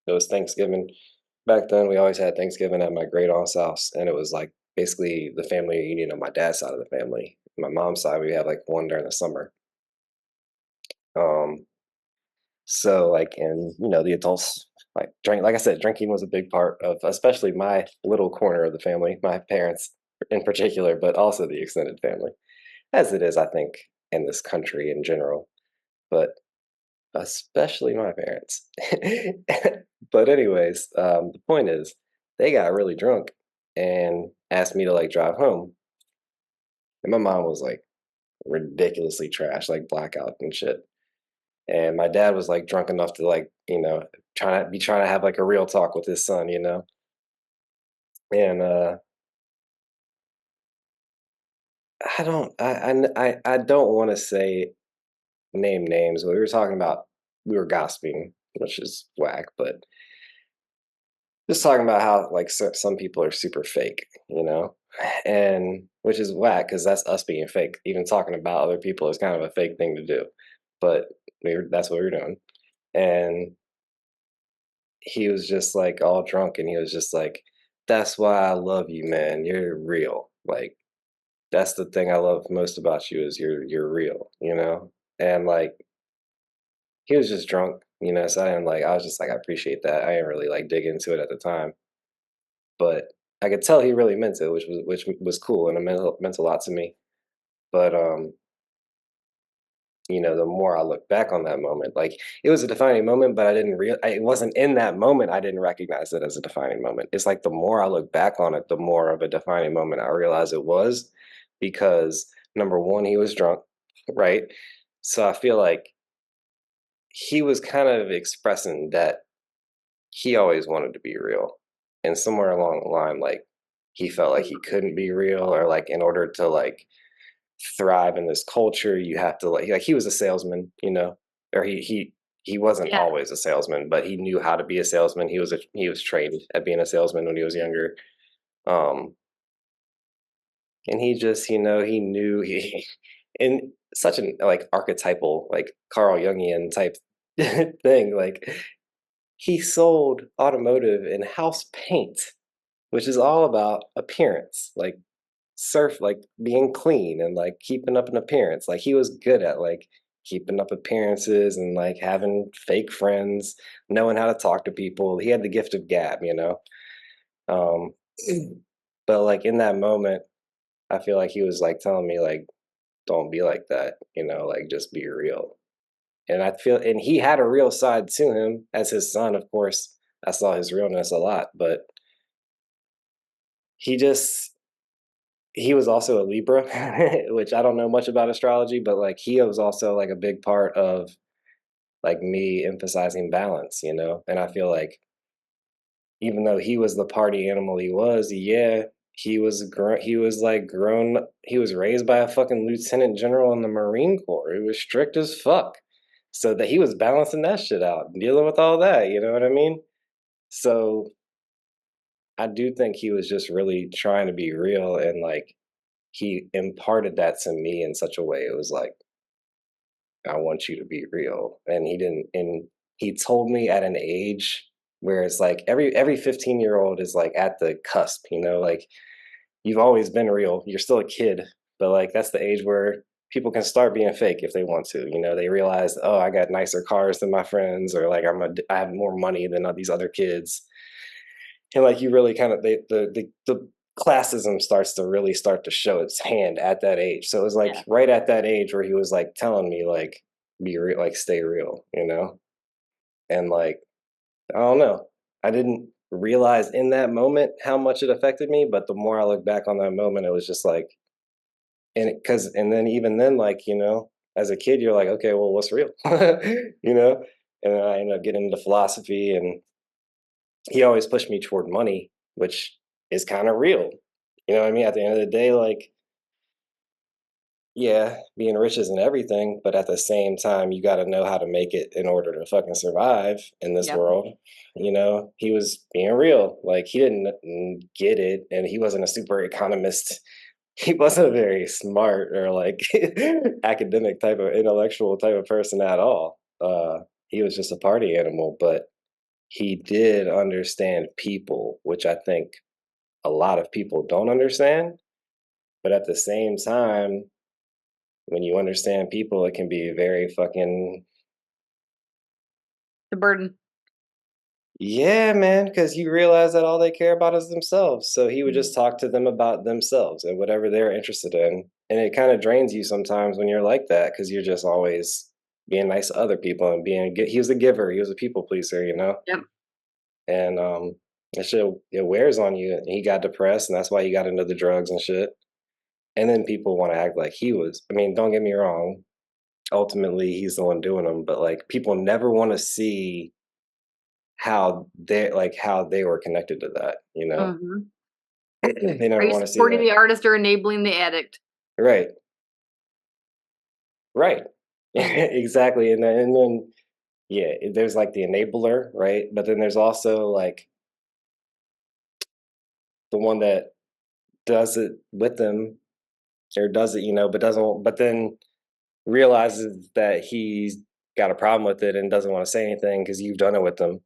it was Thanksgiving. Back then, we always had Thanksgiving at my great aunt's house, and it was like basically the family reunion on my dad's side of the family. My mom's side, we had like one during the summer. Um, so like, and the adults like drink. Like I said, drinking was a big part of, especially my little corner of the family, my parents in particular, but also the extended family, as it is, I think, in this country in general, but especially my parents. But anyways, the point is, they got really drunk and asked me to like drive home, and my mom was like ridiculously trash, like blackout and shit. And my dad was like drunk enough to like trying to have like a real talk with his son, and I don't want to say name names, but we were gossiping, which is whack, but just talking about how like some people are super fake, and which is whack because that's us being fake. Even talking about other people is kind of a fake thing to do, but that's what we were doing. And he was just like all drunk and he was just like, that's why I love you, man. You're real. Like that's the thing I love most about you is you're real, And like he was just drunk, so I was just like, I appreciate that. I didn't really like dig into it at the time. But I could tell he really meant it, which was cool and it meant a lot to me. But the more I look back on that moment, like it was a defining moment, but it wasn't in that moment. I didn't recognize it as a defining moment. It's like the more I look back on it, the more of a defining moment I realize it was because number one, he was drunk, right? So I feel like he was kind of expressing that he always wanted to be real. And somewhere along the line, like he felt like he couldn't be real or like in order to like thrive in this culture, you have to like he was a salesman, or he wasn't Yeah. always a salesman, but he knew how to be a salesman. He was trained at being a salesman when he was younger. Um, and he just, he knew he in such an like archetypal, like Carl Jungian type thing, like he sold automotive and house paint, which is all about appearance, like like being clean and like keeping up an appearance. Like he was good at like keeping up appearances and like having fake friends, knowing how to talk to people. He had the gift of gab, Um, But like in that moment, I feel like he was like telling me like, don't be like that, you know, like just be real. And I feel, and he had a real side to him as his son, of course. I saw his realness a lot, but he just, he was also a Libra, which I don't know much about astrology, but like he was also like a big part of like me emphasizing balance, you know? And I feel like even though he was the party animal he was, yeah, he was like grown, he was raised by a fucking lieutenant general in the Marine Corps. He was strict as fuck. So that he was balancing that shit out, dealing with all that, you know what I mean? So I do think he was just really trying to be real, and like he imparted that to me in such a way. It was like, I want you to be real. And he didn't, and he told me at an age where it's like every 15-year-old is like at the cusp, you know, like you've always been real. You're still a kid, but like that's the age where people can start being fake if they want to. You know, they realize, oh, I got nicer cars than my friends, or like I have more money than these other kids. And like you really kind of the classism starts to really start to show its hand at that age. So it was like Yeah. right at that age where he was like telling me like be real, like stay real, you know? And like I don't know. I didn't realize in that moment how much it affected me, but the more I look back on that moment, it was just like, and then even then, like, you know, as a kid, you're like, okay, well, what's real? You know? And then I ended up getting into philosophy, and he always pushed me toward money, which is kind of real. You know what I mean? At the end of the day, like, yeah, being rich isn't everything, but at the same time, you got to know how to make it in order to fucking survive in this Yep. world. You know, he was being real. Like, he didn't get it, and he wasn't a super economist. He wasn't a very smart or like academic type of intellectual type of person at all. He was just a party animal, but he did understand people, which I think a lot of people don't understand. But at the same time, when you understand people, it can be very fucking, The burden. yeah, man, because you realize that all they care about is themselves. So he would Mhm. just talk to them about themselves and whatever they're interested in. And it kind of drains you sometimes when you're like that because you're just always being nice to other people and he was a giver, he was a people pleaser, you know? Yep. And it shit, it wears on you. And he got depressed, and that's why he got into the drugs and shit. And then people want to act like he was. I mean, don't get me wrong. Ultimately, he's the one doing them, but like people never want to see how they were connected to that. You know, Mhm. they Are never you want to see supporting that. the artist or enabling the addict? Right, right, Mm. exactly. And then yeah, there's like the enabler, right? But then there's also like the one that does it with them or does it, you know, but doesn't. But then realizes that he's got a problem with it and doesn't want to say anything because you've done it with them.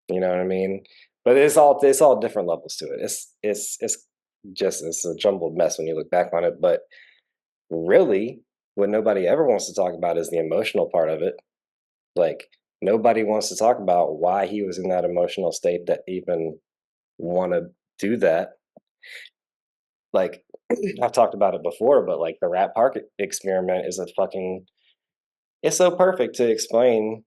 You know what I mean? But it's all different levels to it. It's a jumbled mess when you look back on it. But really, what nobody ever wants to talk about is the emotional part of it. Like nobody wants to talk about why he was in that emotional state that even want to do that. Like I've talked about it before, but like the rat park experiment is a fucking, it's so perfect to explain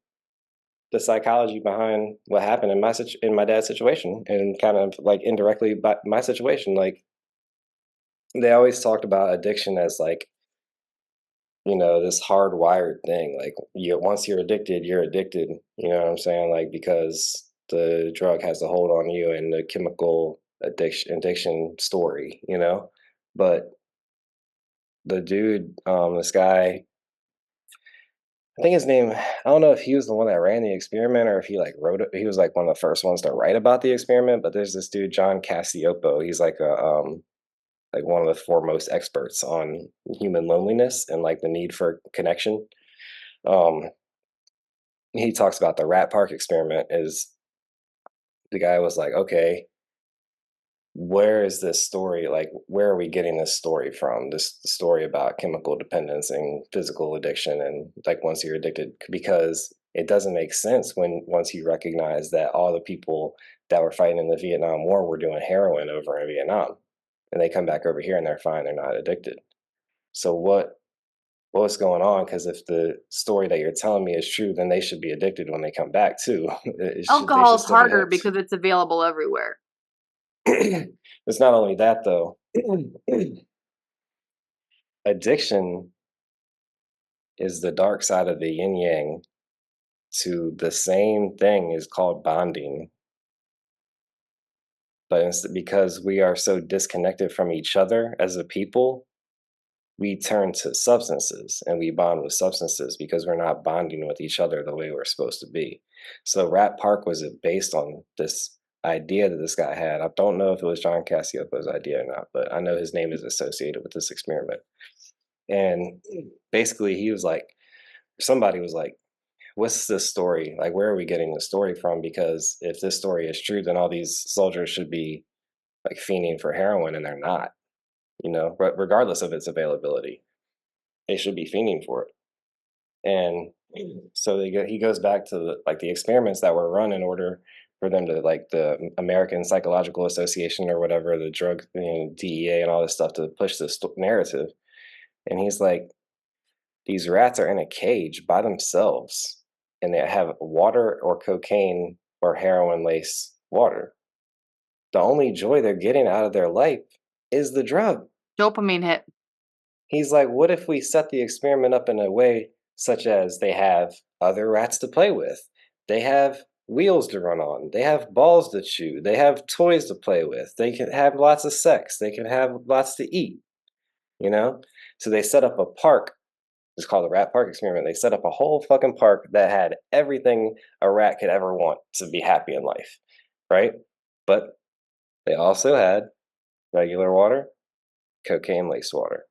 the psychology behind what happened in in my dad's situation, and kind of like indirectly by my situation. Like they always talked about addiction as like, you know, this hardwired thing. Like you once you're addicted, you know what I'm saying? Like because the drug has a hold on you and the chemical addiction story, you know? But the dude, this guy, I think his name, I don't know if he was the one that ran the experiment or if he like wrote it. He was like one of the first ones to write about the experiment, but there's this dude, John Cassiopo. He's like one of the foremost experts on human loneliness and like the need for connection. Um, he talks about the rat park experiment is the guy was like, okay, where is this story? Like, where are we getting this story from? This story about chemical dependence and physical addiction, and like once you're addicted, because it doesn't make sense when once you recognize that all the people that were fighting in the Vietnam War were doing heroin over in Vietnam. and they come back over here and they're fine, they're not addicted. So what's going on? Because if the story that you're telling me is true, then they should be addicted when they come back too. They Alcohol should is still be harder hooked. because it's available everywhere. It's not only that though. Addiction is the dark side of the yin yang to the same thing is called bonding. But it's because we are so disconnected from each other as a people, we turn to substances and we bond with substances because we're not bonding with each other the way we're supposed to be. So Rat Park was based on this idea that this guy had. I don't know if it was John Cassiope's idea or not, but I know his name is associated with this experiment. And basically he was like, somebody was like, what's this story? Like, where are we getting this story from? Because if this story is true, then all these soldiers should be like fiending for heroin, and they're not, regardless of its availability. They should be fiending for it. And so he goes back to the experiments that were run in order for them to, like, the American Psychological Association or whatever, the drug, DEA and all this stuff to push this narrative. And he's like, these rats are in a cage by themselves and they have water or cocaine or heroin lace water. The only joy they're getting out of their life is the drug. Dopamine hit. He's like, what if we set the experiment up in a way such as they have other rats to play with? They have wheels to run on. They have balls to chew. They have toys to play with. They can have lots of sex. They can have lots to eat, So they set up a park. It's called the Rat Park Experiment. They set up a whole fucking park that had everything a rat could ever want to be happy in life, right? But they also had regular water, cocaine-laced water.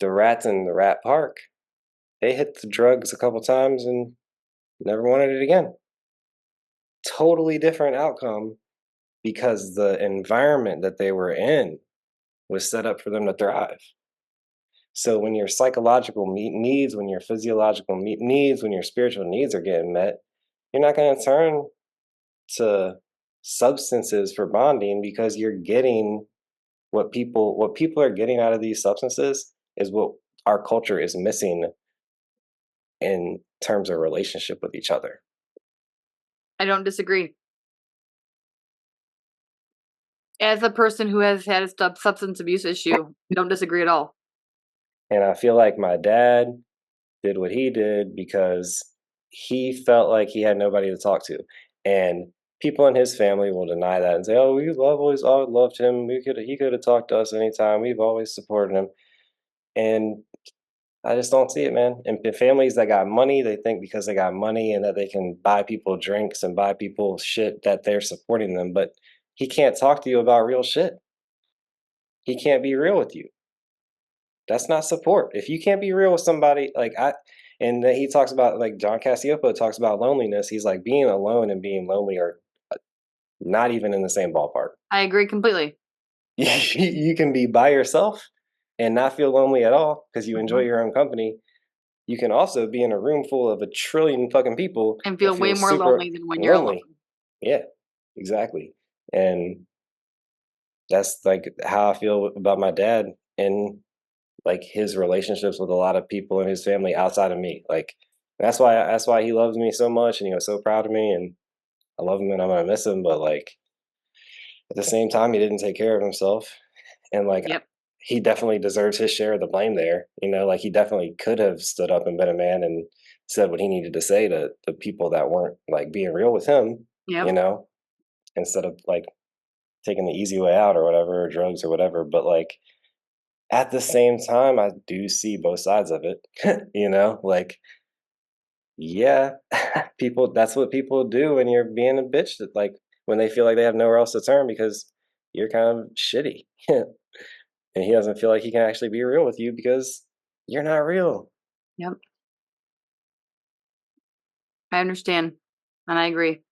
The rats in the Rat Park, they hit the drugs a couple times and never wanted it again. Totally different outcome because the environment that they were in was set up for them to thrive. So when your psychological needs, when your physiological needs, when your spiritual needs are getting met, you're not going to turn to substances for bonding because you're getting what people are getting out of these substances is what our culture is missing in terms of relationship with each other. I don't disagree. As a person who has had a substance abuse issue, I don't disagree at all. And I feel like my dad did what he did because he felt like he had nobody to talk to. And people in his family will deny that and say, "Oh, we always loved him. He could have talked to us anytime. We've always supported him." And I just don't see it, man. And families that got money, they think because they got money and that they can buy people drinks and buy people shit that they're supporting them. But he can't talk to you about real shit. He can't be real with you. That's not support. If you can't be real with somebody, and then he talks about, like, John Cassiope talks about loneliness. He's like, being alone and being lonely are not even in the same ballpark. I agree completely. You can be by yourself and not feel lonely at all because you enjoy your own company. You can also be in a room full of a trillion fucking people And feel way more super lonely than when you're alone. Yeah, exactly. And that's like how I feel about my dad and like his relationships with a lot of people in his family outside of me. Like that's why he loves me so much and he was so proud of me, and I love him and I'm gonna miss him. But like at the same time, he didn't take care of himself, and like Yep. he definitely deserves his share of the blame there. Like he definitely could have stood up and been a man and said what he needed to say to the people that weren't like being real with him. Yep. Instead of like taking the easy way out or whatever, or drugs or whatever. But like at the same time, I do see both sides of it. Like, yeah, that's what people do when you're being a bitch, that like when they feel like they have nowhere else to turn because you're kind of shitty. And he doesn't feel like he can actually be real with you because you're not real. Yep. I understand. And I agree.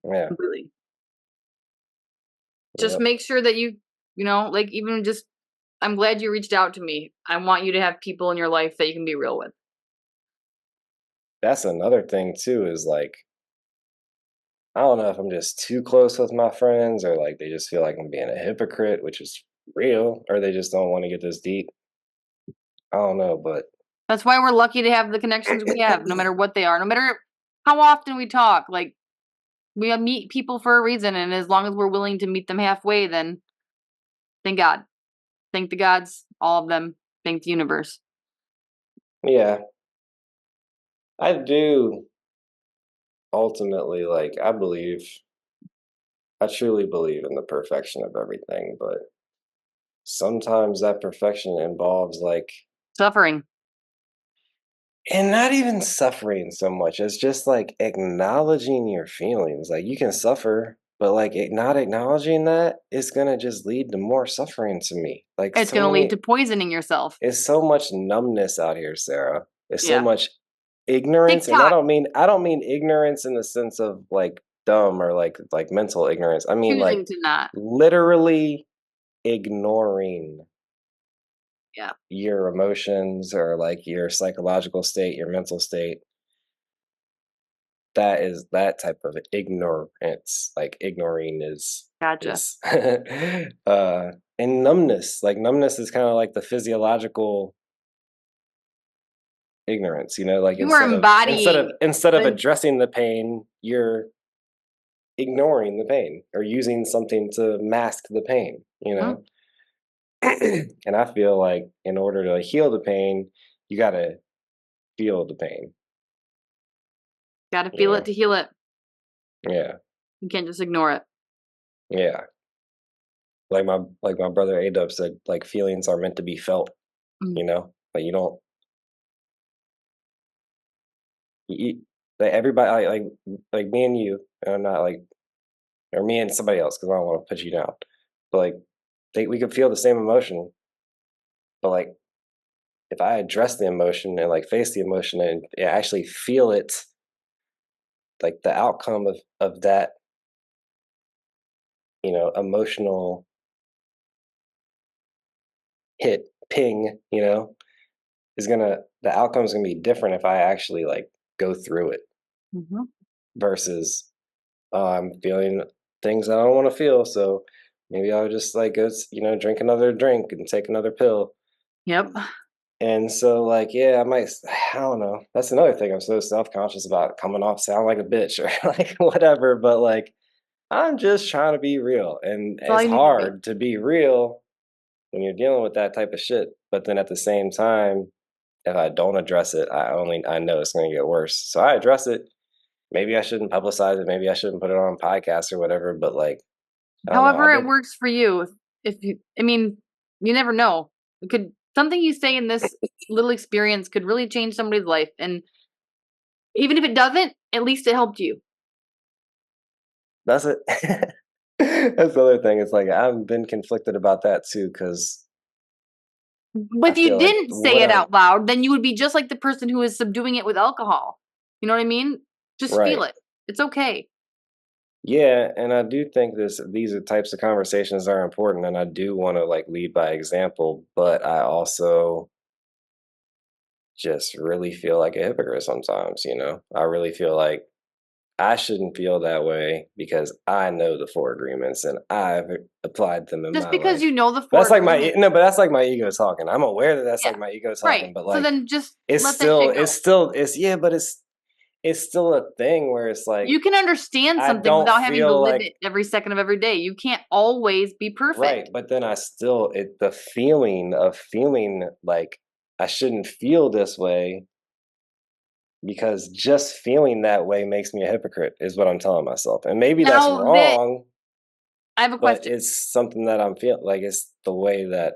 Yeah. Completely. Just Yep. make sure that like, even just, I'm glad you reached out to me. I want you to have people in your life that you can be real with. That's another thing too, is like, I don't know if I'm just too close with my friends or like they just feel like I'm being a hypocrite, which is real, or they just don't want to get this deep. I don't know, but That's why we're lucky to have the connections we have, no matter what they are, no matter how often we talk. Like, we meet people for a reason, and as long as we're willing to meet them halfway, then thank God. Thank the gods, all of them. Thank the universe. yeah, I do ultimately like I truly believe in the perfection of everything, but sometimes that perfection involves like Suffering. and not even suffering so much as just like acknowledging your feelings. Like you can suffer, but like not acknowledging that is gonna just lead to more suffering to me. Like It's so going to lead many, to poisoning yourself. it's so much numbness out here, Sarah. It's so Yeah. much ignorance, and TikTok. I don't mean ignorance in the sense of like dumb or like mental ignorance. I mean like Choosing to not. literally ignoring Yeah. your emotions or like your psychological state, your mental state. That is that type of ignorance. Like ignoring Gotcha. is and numbness. Like numbness is kind of like the physiological ignorance, you know, like You are embodying instead of the addressing the pain, you're ignoring the pain or using something to mask the pain, you know? And I feel like in order to heal the pain, you got to feel the pain, gotta you feel it know? to heal it. Yeah. You can't just ignore it. Yeah. Like my brother Adub said, like feelings are meant to be felt, Mm. you know? Like you don't you, like everybody like me and you, and I'm not like or me and somebody else because I don't want to put you down. But like we could feel the same emotion, but like if I address the emotion and like face the emotion and actually feel it, like the outcome of that, you know, emotional hit ping, you know, is gonna the outcome is gonna be different if I actually like go through it Mhm. versus I'm feeling things I don't want to feel, so maybe I'll just like go, you know, drink another drink and take another pill. Yep. And so, like, yeah, I don't know. That's another thing I'm so self conscious about coming off sound like a bitch or like whatever. But like, I'm just trying to be real. And That's all it's you need to be. hard to be real when you're dealing with that type of shit. But then at the same time, if I don't address it, I know it's going to get worse. So I address it. Maybe I shouldn't publicize it. Maybe I shouldn't put it on podcasts or whatever. But like, I don't know. However I've it been works for you. If you, I mean, you never know. It could something you say in this little experience could really change somebody's life, and even if it doesn't, at least it helped you. that's it. That's the other thing. It's like I've been conflicted about that too because But I if you feel like didn't say what it I'm out loud, then you would be just like the person who is subduing it with alcohol. You know what I mean? Just feel right. it. It's okay. Yeah, and I do think these are types of conversations that are important, and I do want to like lead by example, but I also just really feel like a hypocrite sometimes, you know? I really feel like I shouldn't feel that way because I know the four agreements and I've applied them in Just my because life. you know the That's four like my agreements. no, but that's like my ego talking. I'm aware that that's Yeah. like my ego Right. talking, but So like then just let that shit go. it's still a thing where it's like You can understand I something don't without having to feel live like it every second of every day. You can't always be right, perfect. but then I still the feeling of feeling like I shouldn't feel this way because just feeling that way makes me a hypocrite is what I'm telling myself. And maybe that's Now that wrong, I have a but question. it's something that I'm feeling like it's the way that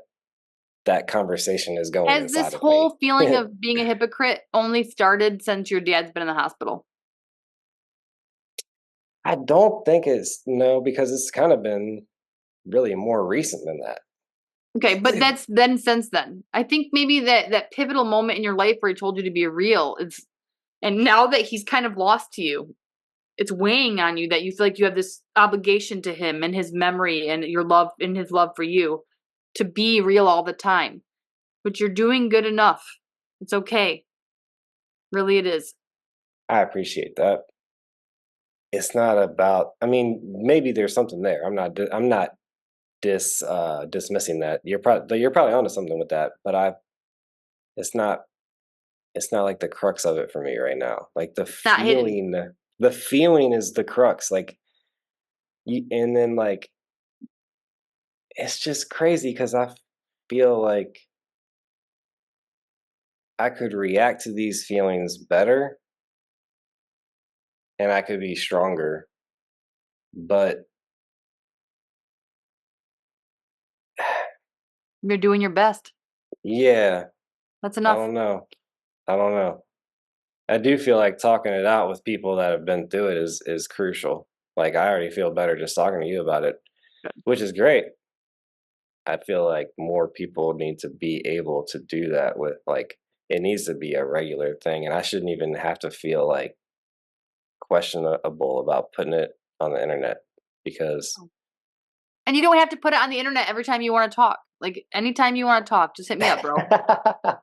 that conversation is going Has this inside of me. whole feeling of being a hypocrite only started since your dad's been in the hospital? I don't think it's no because it's kind of been really more recent than that. Okay, but that's then since then. I think maybe that pivotal moment in your life where he told you to be real is and now that he's kind of lost to you, it's weighing on you that you feel like you have this obligation to him and his memory and your love and his love for you to be real all the time. But you're doing good enough. It's okay. Really it is. I appreciate that. it's not about, I mean, maybe there's something there. I'm not dismissing that. You're probably onto something with that, but it's not it's not like the crux of it for me right now. Like Not hidden. the feeling is the crux. Like and then like it's just crazy because I feel like I could react to these feelings better and I could be stronger. But You're doing your best. yeah, That's I enough. don't know. I don't know. I do feel like talking it out with people that have been through it is crucial. Like I already feel better just talking to you about it, which is great. I feel like more people need to be able to do that with like it needs to be a regular thing and I shouldn't even have to feel like questionable about putting it on the internet because And you don't have to put it on the internet every time you want to talk. Like anytime you want to talk, just hit me up, bro.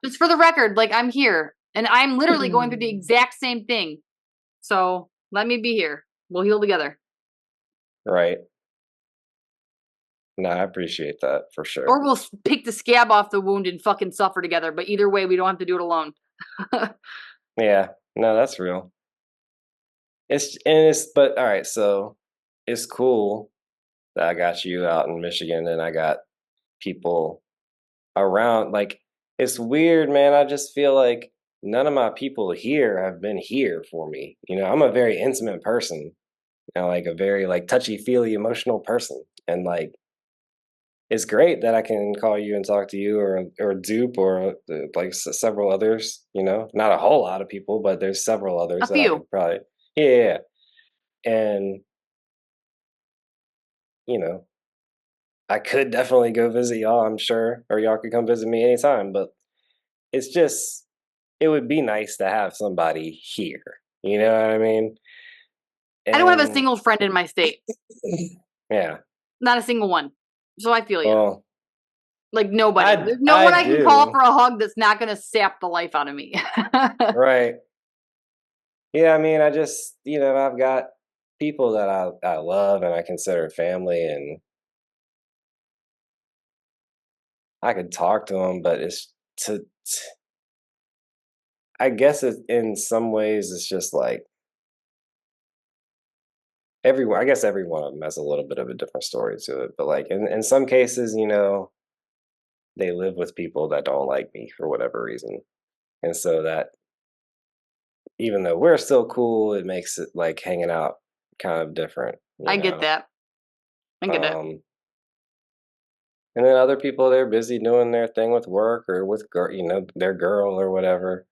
Just for the record, like I'm here and I'm literally going through the exact same thing. So let me be here. We'll heal together. Right. No, I appreciate that for sure. Or we'll pick the scab off the wound and fucking suffer together. But either way, we don't have to do it alone. Yeah. No, that's real. But all right, so it's cool that I got you out in Michigan and I got people around. Like it's weird, man. I just feel like none of my people here have been here for me. You know, I'm a very intimate person, you know, like a very like touchy-feely emotional person. And like it's great that I can call you and talk to you or Dupe or like several others, you know. Not a whole lot of people, but there's several A others that I few. could probably yeah. And you know, I could definitely go visit y'all, I'm sure, or y'all could come visit me anytime, but it's just it would be nice to have somebody here. You know what I mean? I don't have a And single friend in my state. yeah. Not a single one. So I feel you. Well, Like nobody. There's no I one I can call do. for a hug that's not going to sap the life out of me. Right. Yeah, I mean, I just, you know, I've got people that I love and I consider family and I could talk to them, but it's I guess it in some ways it's just like everyone I guess every one of them has a little bit of a different story to it, but like in some cases, you know, they live with people that don't like me for whatever reason. And so that even though we're still cool, it makes it like hanging out kind of different, you I get know. that. I get it. And then other people they're busy doing their thing with work or with you know, their girl or whatever.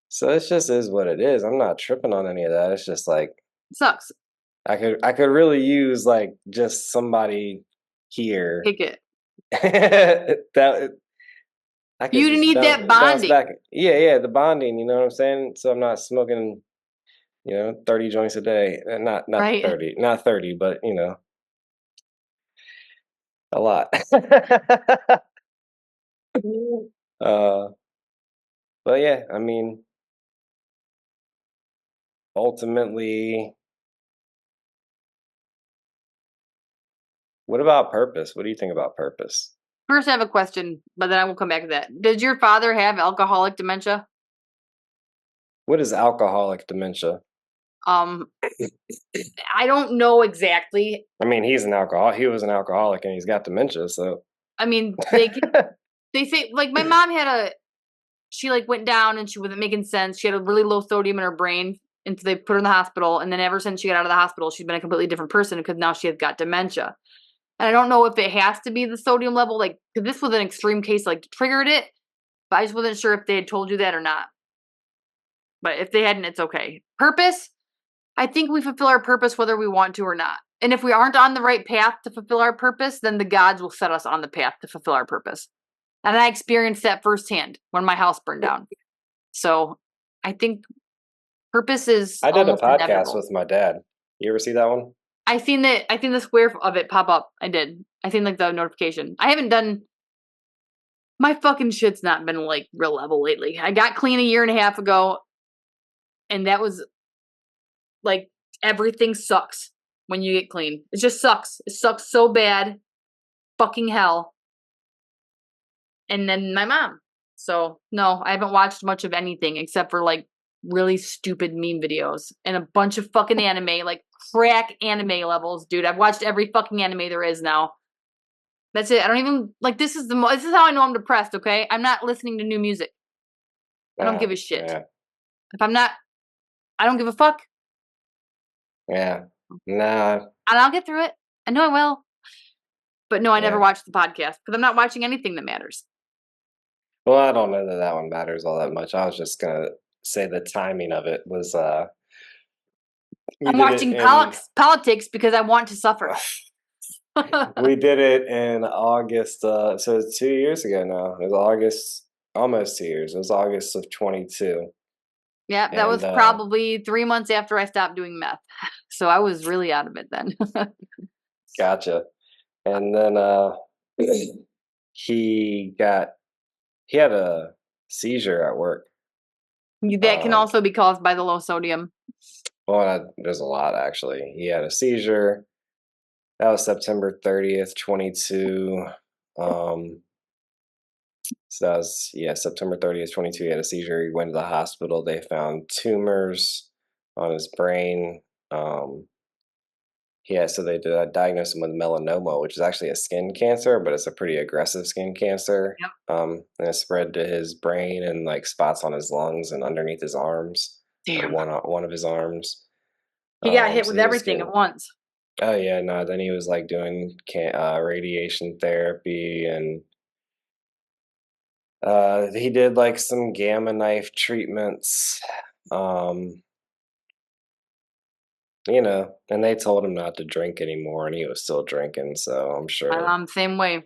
So it just is what it is. I'm not tripping on any of that. It's just like Sucks. I could really use like just somebody here Take it. that I could You just need that bounce bonding. back. Yeah, yeah, the bonding, you know what I'm saying? So I'm not smoking, you know, 30 joints a day. Not Right. 30, not 30, but you know, a lot. uh but yeah, I mean, ultimately, what about purpose? What do you think about purpose? First, I have a question, but then I will come back to that. Did your father have alcoholic dementia? What is alcoholic dementia? Um, I don't know exactly. I mean, he's an alcoholic. He was an alcoholic and he's got dementia, so I mean, they say like my mom had she like went down and she wasn't making sense. She had a really low sodium in her brain, and so they put her in the hospital. And then ever since she got out of the hospital, she's been a completely different person because now she has got dementia. And I don't know if it has to be the sodium level, like because this was an extreme case, like triggered it. But I just wasn't sure if they had told you that or not. But if they hadn't, it's okay. Purpose. I think we fulfill our purpose whether we want to or not. And if we aren't on the right path to fulfill our purpose, then the gods will set us on the path to fulfill our purpose. And I experienced that firsthand when my house burned down. So I think purpose is I did a almost podcast inevitable. with my dad. You ever see that one? I seen the square of it pop up. I did. I seen like the notification. I haven't done my fucking shit's not been like real level lately. I got clean a year and a half ago, and that was like everything sucks when you get clean. It just sucks. It sucks so bad. Fucking hell. And then my mom. So, no, I haven't watched much of anything except for like really stupid meme videos and a bunch of fucking anime, like crack anime levels, dude. I've watched every fucking anime there is now. That's it. I don't even like this is how I know I'm depressed, okay? I'm not listening to new music. I don't give a shit. Yeah. If I'm not, I don't give a fuck. Yeah. Nah. And I'll get through it. I know I will. But no, I never Yeah. watched the podcast because I'm not watching anything that matters. Well, I don't know that that one matters all that much. I was just gonna say the timing of it was we I'm did it watching in politics because I want to suffer. we did it in August, so it's 2 years ago now. It was August, almost 2 years. It was August of 22. Yeah, that was And probably 3 months after I stopped doing meth. So I was really out of it then. gotcha. And then he had a seizure at work. That can also be caused by the low sodium. Well, there's a lot actually. He had a seizure. That was September 30th, 22. So that was, September 30th, 22. He had a seizure. He went to the hospital. They found tumors on his brain. So they diagnosed him with melanoma, which is actually a skin cancer, but it's a pretty aggressive skin cancer. Yep. And it spread to his brain and like spots on his lungs and underneath his arms. Damn. One of his arms. He got hit So with he was everything getting, at once. oh yeah, no. Then he was like doing radiation therapy, and he did like some gamma knife treatments. And they told him not to drink anymore, and he was still drinking. I'm the same way.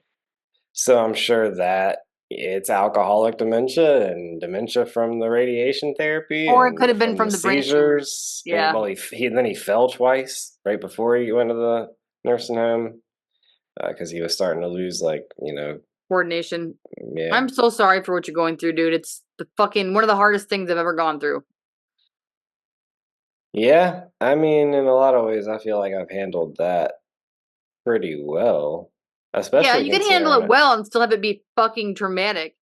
So I'm sure that it's alcoholic dementia and dementia from the radiation therapy, Or it and could have been from from the the brain seizures. Yeah. Well, he fell twice right before he went to the nursing home because he was starting to lose Coordination. yeah. I'm so sorry for what you're going through, dude. It's the fucking one of the hardest things I've ever gone through. Yeah, I mean, in a lot of ways, I feel like I've handled that pretty well, Yeah, especially you can handle considering it well and still have it be fucking traumatic.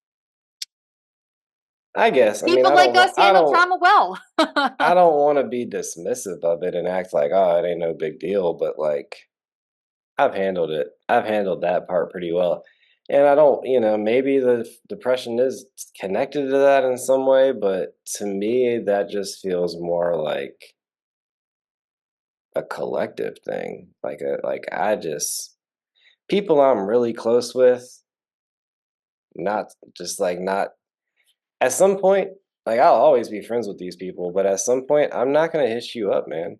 I guess. I mean, People like us handle trauma well. I don't want to be dismissive of it and act like, oh, it ain't no big deal, but like I've handled it. I've handled that part pretty well. And I don't, maybe the depression is connected to that in some way, but to me, that just feels more like a collective thing. People I'm really close with, not just like not at some point, like I'll always be friends with these people, but at some point I'm not gonna hit you up, man.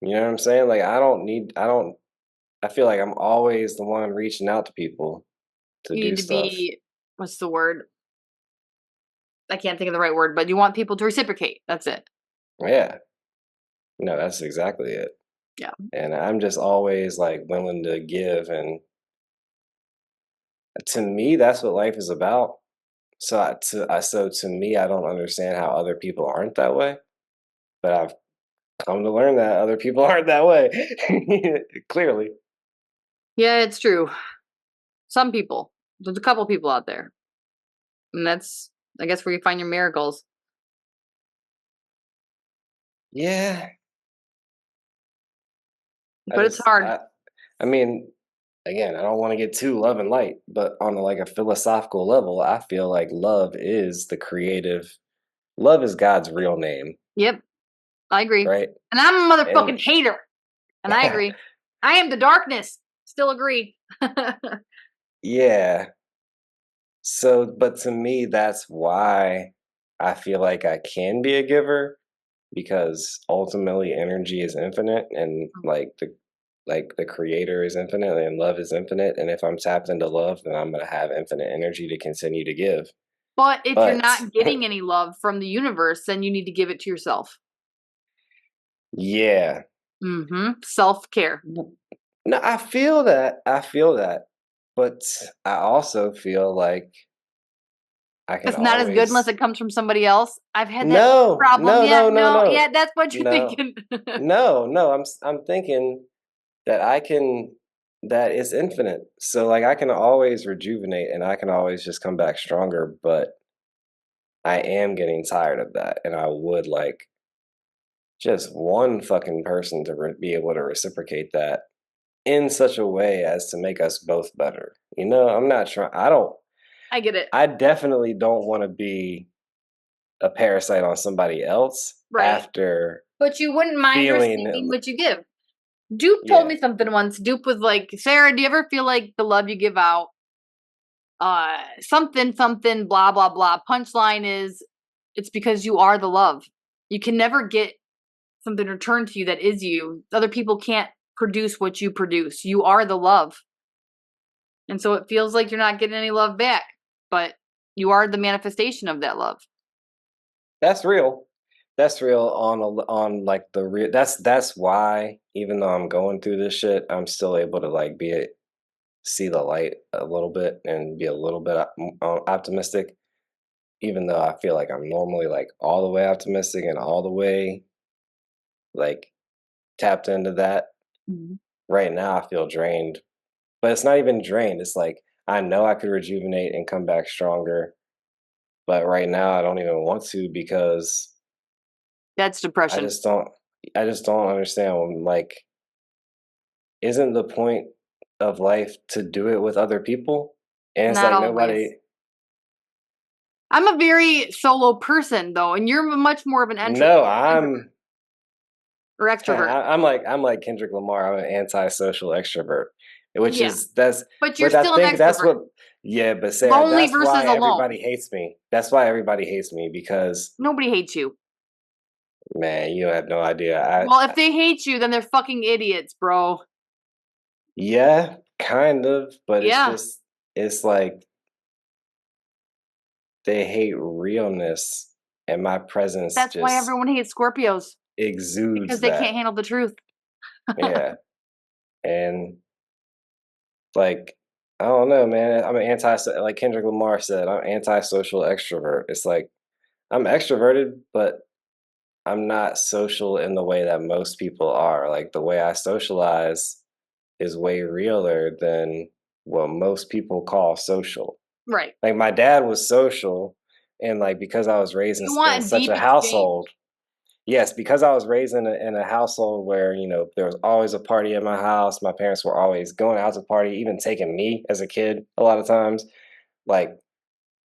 You know what I'm saying? Like I feel like I'm always the one reaching out to people to You do need to stuff. be, what's the word? I can't think of the right word, but you want people to reciprocate. That's it. Yeah. No, that's exactly it. Yeah. And I'm just always like willing to give, and to me that's what life is about. So to me, I don't understand how other people aren't that way, but I've come to learn that other people aren't that way. Clearly. Yeah, it's true. Some people. There's a couple people out there. And that's, I guess, where you find your miracles. Yeah. But it's hard. I mean, again, I don't want to get too love and light, but on a philosophical level, I feel like love is love is God's real name, Yep. I agree. right? And I'm a And motherfucking hater. And I agree. I am the darkness. Still agree. yeah. So, but to me, that's why I feel like I can be a giver, because ultimately energy is infinite, and the creator is infinite and love is infinite. And if I'm tapped into love, then I'm going to have infinite energy to continue to give. But if you're But not getting any love from the universe, then you need to give it to yourself. yeah. Self-care. No, I feel that. But I also feel like I can It's not as good unless always it comes from somebody else. I've had that no, problem. no, Yeah, no, no, no, no, yeah, that's what you're no, thinking. no. I'm thinking that that it's infinite. So like I can always rejuvenate and I can always just come back stronger, but I am getting tired of that, and I would like just one fucking person to be able to reciprocate that in such a way as to make us both better. You know, I'm not trying. I get it. I definitely don't want to be a parasite on somebody else Right. after But you wouldn't mind receiving feeling. what you give. Dupe told Yeah, me something once. Dupe was like, Sarah, do you ever feel like the love you give out, something, something, blah, blah, blah. Punchline is, it's because you are the love. You can never get something returned to you that is you. Other people can't produce what you produce. You are the love. And so it feels like you're not getting any love back, but you are the manifestation of that love. that's real. That's real on like the real. That's why even though I'm going through this shit, I'm still able to like see the light a little bit and be a little bit optimistic, even though I feel like I'm normally like all the way optimistic and all the way like tapped into that. Mhm. Right now, I feel drained, but it's not even drained. It's like I know I could rejuvenate and come back stronger, but right now I don't even want to because That's I depression. just don't. I just don't understand. Like, isn't the point of life to do it with other people? And it's Not like always. nobody. I'm a very solo person though, and you're much more of an No, introvert or extrovert. I'm like Kendrick Lamar. I'm an antisocial extrovert, which Yeah, is that's but you're which I still an think that's extrovert. what. Yeah, but Sarah, Lonely that's versus why alone. everybody hates me. That's why everybody hates me because Nobody hates you. man, you have no idea. Well, if they hate you, then they're fucking idiots, bro. Yeah, kind of, but Yeah, it's like they hate realness, and my presence that's why just everyone hates Scorpios because exudes they that. can't handle the truth. Yeah, and like I don't know, man. I'm an like Kendrick Lamar said, I'm antisocial extrovert. It's like I'm extroverted, but I'm not social in the way that most people are. Like the way I socialize is way realer than what most people call social. Right. Like my dad was social, and like because I was raised You in want a such deep a exchange. household, yes, because I was raised in a household where there was always a party in my house. My parents were always going out to party, even taking me as a kid a lot of times. Like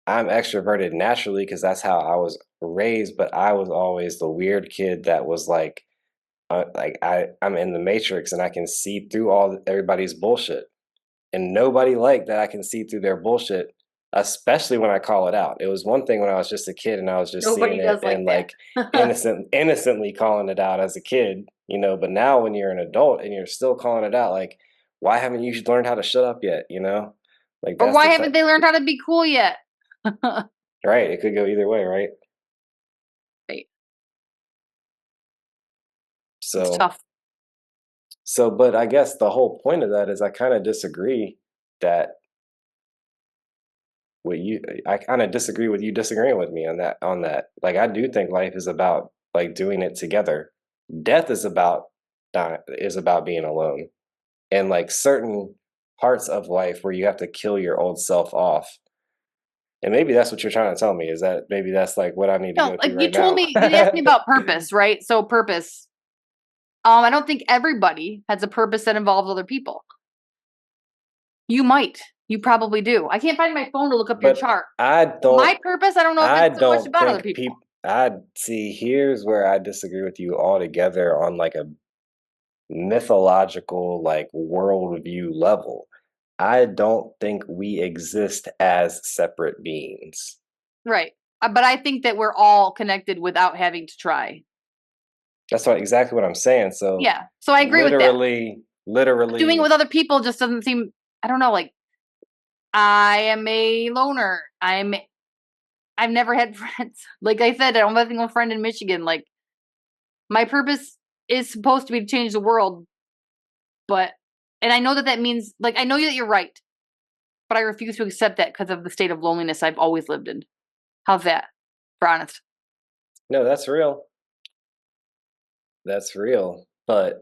I'm extroverted naturally because that's how I was raised, but I was always the weird kid that was like I'm in the matrix and I can see through everybody's bullshit. And nobody liked that I can see through their bullshit, especially when I call it out. It was one thing when I was just a kid and I was just seeing Nobody it does like and like that. innocently calling it out as a kid, but now when you're an adult and you're still calling it out, like, why haven't you learned how to shut up yet? Like Or that's why the haven't type, they learned how to be cool yet? right? It could go either way, right? Right. It's So, tough. but I guess the whole point of that is I kind of disagree that with you I kind of disagree with you disagreeing with me on that. Like I do think life is about like doing it together. Death is about being alone. And like certain parts of life where you have to kill your old self off. And maybe that's what you're trying to tell me is that maybe that's like what I need to No, go like through you right told now. me, you asked me about purpose, right? So purpose. I don't think everybody has a purpose that involves other people. You might. You probably do. I can't find my phone to look up your But chart. I don't My purpose, I don't know if I it's so much don't about other think people. people I see here's where I disagree with you altogether on like a mythological like worldview level. I don't think we exist as separate beings. Right. But I think that we're all connected without having to try. That's exactly what I'm saying. So Yeah. So I agree with that. Doing it literally, with other people just doesn't seem, I don't know, like I am a loner. I've never had friends. Like I said, I don't have a single friend in Michigan. Like my purpose is supposed to be to change the world, but and I know that means like I know that you're right, but I refuse to accept that because of the state of loneliness I've always lived in. How's that? For honest. No, that's real. That's real. But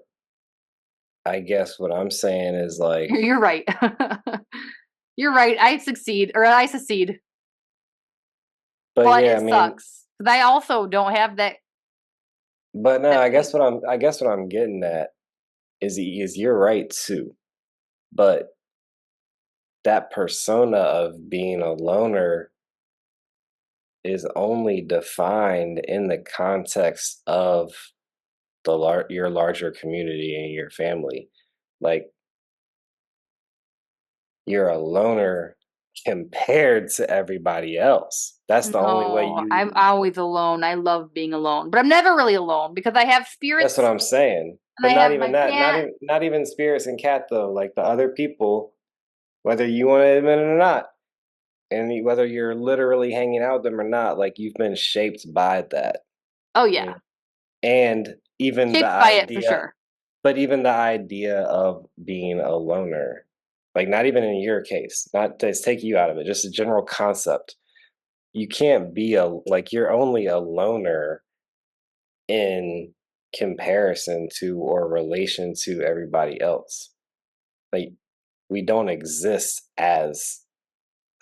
I guess what I'm saying is like, You're right. You're right. I succeed. but But yeah, it I mean, sucks. 'Cause I also don't have that but no, that I guess what I'm getting at is you're right too. But that persona of being a loner is only defined in the context of your larger community and your family. Like you're a loner compared to everybody else. That's the only way No, you I'm always alone. I love being alone, but I'm never really alone because I have that's what spirits I'm saying. and But I not have even my that, cat. not even spirits and cat though, like the other people, whether you want to admit it or not, and whether you're literally hanging out with them or not, like you've been shaped by that. Oh You know? yeah, And even the shaped by it for idea, sure. but even the idea of being a loner, like not even in your case, not to take you out of it, just a general concept. You can't be like you're only a loner in comparison to or relation to everybody else. Like we don't exist as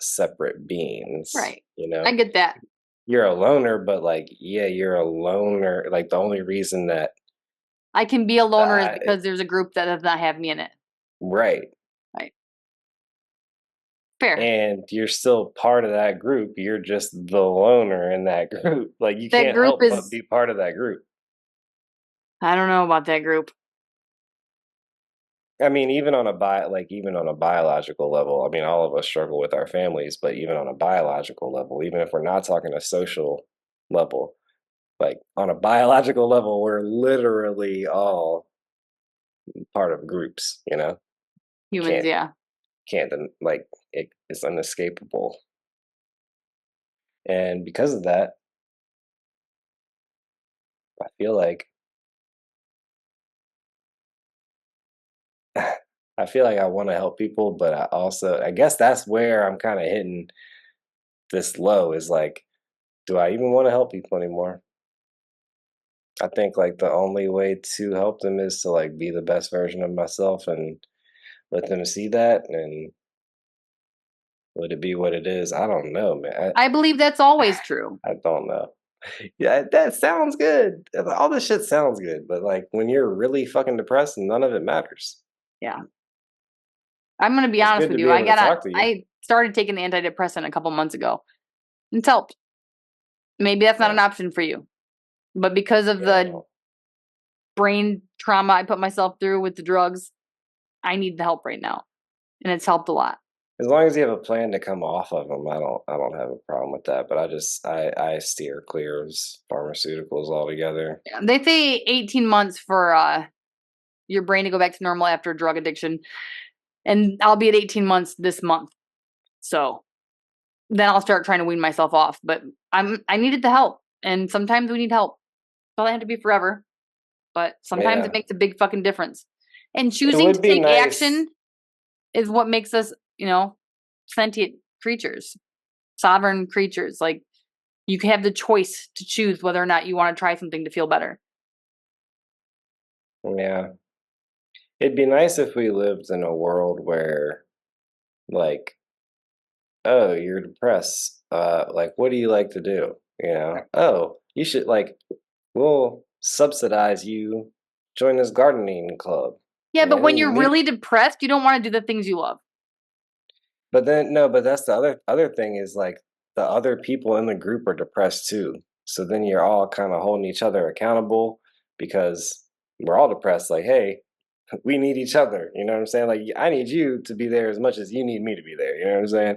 separate beings, Right. you know? I get that. You're a loner, but like, yeah, you're a loner. Like the only reason that I can be a loner is that because there's a group that does not have me in it. right. Right. Fair. And you're still part of that group. You're just the loner in that group. Like you That can't group help but is be part of that group. I don't know about that group. I mean, even on a biological level, I mean, all of us struggle with our families, but even on a biological level, even if we're not talking a social level, like on a biological level, we're literally all part of groups, you know? Humans, Can't yeah. like it's unescapable. And because of that, I feel like I feel like I want to help people, but I guess that's where I'm kind of hitting this low is like, do I even want to help people anymore? I think like the only way to help them is to like be the best version of myself and let them see that and let it be what it is. I don't know, man. I believe that's always true. I don't know. Yeah, that sounds good. All this shit sounds good, but like when you're really fucking depressed, none of it matters. Yeah. I'm gonna be It's honest good with to you. be able to talk to you. I started taking the antidepressant a couple months ago. It's helped. Maybe that's not Yeah, an option for you. But because of yeah. the brain trauma I put myself through with the drugs, I need the help right now. And it's helped a lot. As long as you have a plan to come off of them, I don't have a problem with that. But I steer clear of pharmaceuticals altogether. Yeah, they say 18 months for your brain to go back to normal after drug addiction. And I'll be at 18 months this month. So then I'll start trying to wean myself off. But I needed the help. And sometimes we need help. It doesn't have to be forever. But sometimes it Yeah, makes a big fucking difference. And it choosing to would be take nice. action is what makes us, sentient creatures, sovereign creatures. Like you can have the choice to choose whether or not you want to try something to feel better. Yeah, it'd be nice if we lived in a world where, like, oh, you're depressed. Like, what do you like to do? You know, oh, you should like, we'll subsidize you. Join this gardening club. Yeah, You but know, when you're really depressed, you don't want to do the things you love. but then no, but that's the other thing is like the other people in the group are depressed too. So then you're all kind of holding each other accountable because we're all depressed. Like, hey, we need each other. You know what I'm saying? Like, I need you to be there as much as you need me to be there. You know what I'm saying?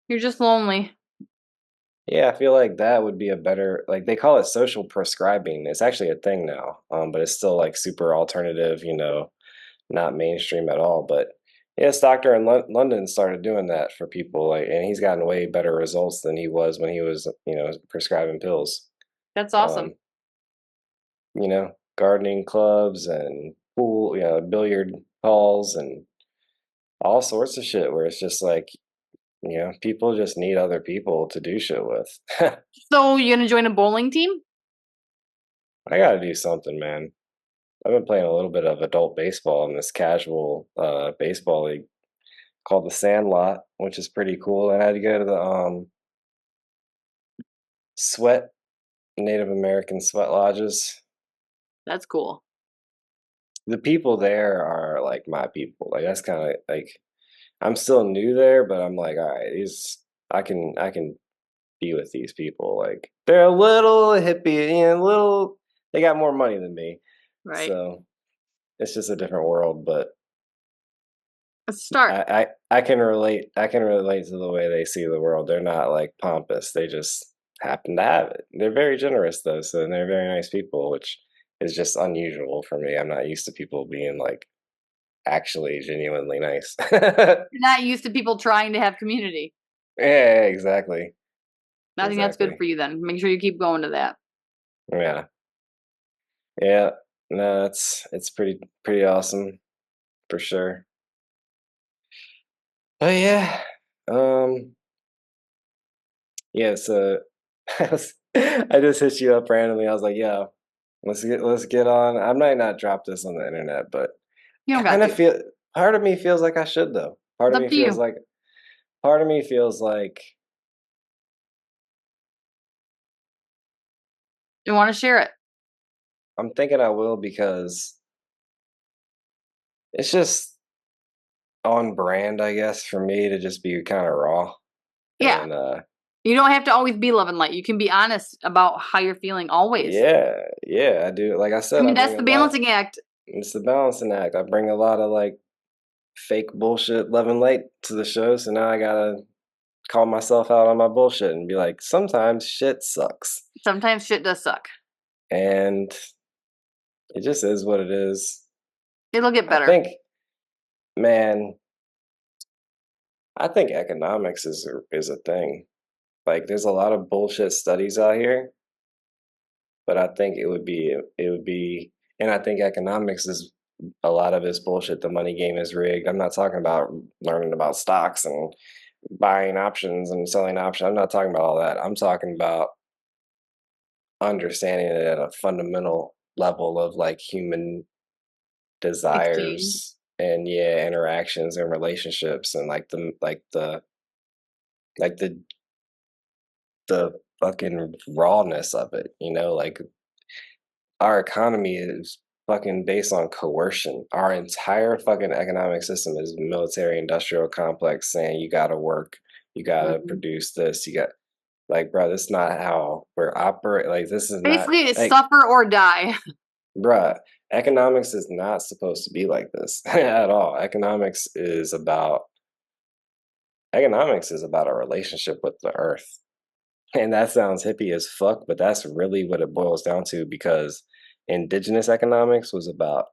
You're just lonely. Yeah, I feel like that would be a better like they call it social prescribing. It's actually a thing now, but it's still like super alternative. You know, not mainstream at all. But yeah, this doctor in London started doing that for people, like, and he's gotten way better results than he was when he was, you know, prescribing pills. That's Um, awesome. you know, gardening clubs and pool, you know, billiard halls and all sorts of shit where it's just like You know, people just need other people to do shit with. So you gonna join a bowling team? I gotta do something, man. I've been playing a little bit of adult baseball in this casual baseball league called the Sandlot, which is pretty cool. And I had to go to the sweat Native American sweat lodges. That's cool. The people there are like my people. Like that's kind of like I'm still new there, but I'm like, all right, these I can be with these people. Like they're a little hippie, you know, a little. They got more money than me, Right. so it's just a different world. But Let's start. I can relate. I can relate to the way they see the world. They're not like pompous. They just happen to have it. They're very generous though, so they're very nice people, which is just unusual for me. I'm not used to people being like actually genuinely nice. You're not used to people trying to have community. Yeah, exactly. I think that's good Exactly. for you then. Make sure you keep going to that. Yeah. Yeah. No, it's pretty awesome for sure. Oh yeah. Um yeah, so I just hit you up randomly. I was like, "Yo, let's get on." I might not drop this on the internet, but You don't got kind of to. feel part of me feels like I should though. It's up to you. Part of me feels like You want to share it? I'm thinking I will because it's just on brand, I guess, for me to just be kind of raw Yeah. and You don't have to always be love and light. You can be honest about how you're feeling always. yeah, yeah, I do. Like I I said, I mean, that's bring the a lot. balancing act. It's the balancing act. I bring a lot of like fake bullshit, love and light to the show, so now I gotta call myself out on my bullshit and be like, sometimes shit sucks, Sometimes shit does suck. and it just is what it is. It'll get I better. think, man, I think economics is a thing. Like, there's a lot of bullshit studies out here, but I think it would be, and I think economics is a lot of it's bullshit. The money game is rigged. I'm not talking about learning about stocks and buying options and selling options. I'm not talking about all that. I'm talking about understanding it at a fundamental level of like human Exchange. desires and yeah, interactions and relationships and like the fucking rawness of it, you know, like our economy is fucking based on coercion. Our entire fucking economic system is military industrial complex saying you gotta work, you gotta Mhm. produce this, you got like, bro, this is not how we're operate. Like, this is not Basically, it's like, suffer or die. bruh, economics is not supposed to be like this at all. Economics is about a relationship with the earth. And that sounds hippie as fuck, but that's really what it boils down to because indigenous economics was about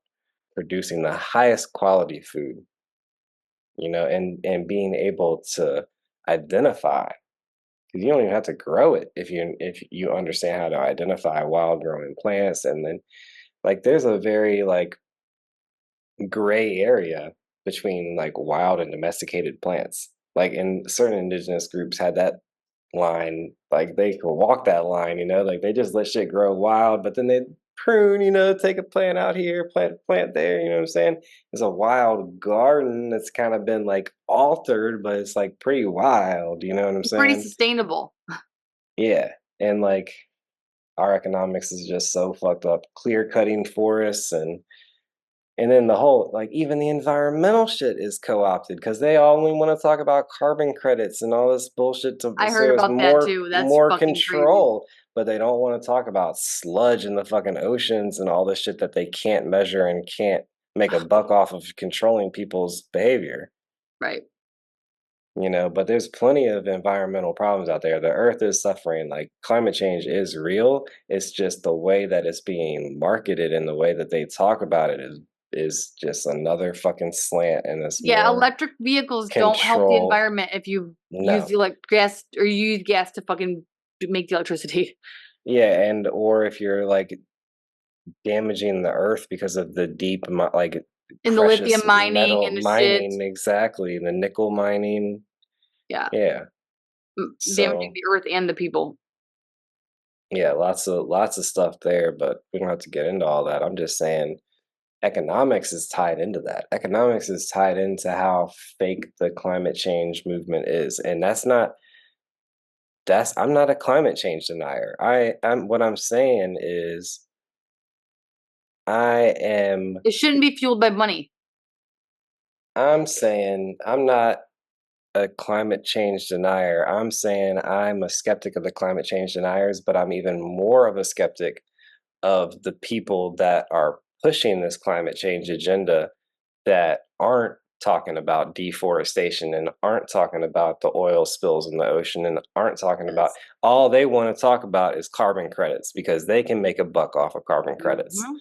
producing the highest quality food, you know, and being able to identify because you don't even have to grow it if you understand how to identify wild growing plants and then like there's a very like gray area between like wild and domesticated plants. Like in certain indigenous groups had that line, like they could walk that line, you know, like they just let shit grow wild, but then they prune, you know, take a plant out here, plant a plant there, you know what I'm saying? It's a wild garden that's kind of been like altered, but it's like pretty wild, you know what I'm Pretty saying? sustainable. Yeah. And like our economics is just so fucked up. Clear cutting forests and then the whole like even the environmental shit is co-opted because they only want to talk about carbon credits and all this bullshit to I heard so it's about that more too. That's more fucking crazy. control, but they don't want to talk about sludge in the fucking oceans and all this shit that they can't measure and can't make a buck off of controlling people's behavior. Right. You know, but there's plenty of environmental problems out there. The earth is suffering, like climate change is real. It's just the way that it's being marketed and the way that they talk about it is just another fucking slant and it's Yeah, more electric vehicles don't help the control. environment if you use No. the gas or you use gas to fucking make the electricity. Yeah, and or if you're like damaging the earth because of the deep like And the lithium precious mining metal and the shit. mining, exactly, the nickel mining. Yeah. Yeah. Damaging So the earth and the people. yeah, lots of stuff there, but we don't have to get into all that. I'm just saying economics is tied into that. Economics is tied into how fake the climate change movement is. And I'm not a climate change denier. I'm what I'm saying is I am It shouldn't be fueled by money. I'm saying I'm not a climate change denier. I'm saying I'm a skeptic of the climate change deniers, but I'm even more of a skeptic of the people that are pushing this climate change agenda that aren't talking about deforestation and aren't talking about the oil spills in the ocean and aren't talking about all they want to talk about is carbon credits because they can make a buck off of carbon credits Mhm.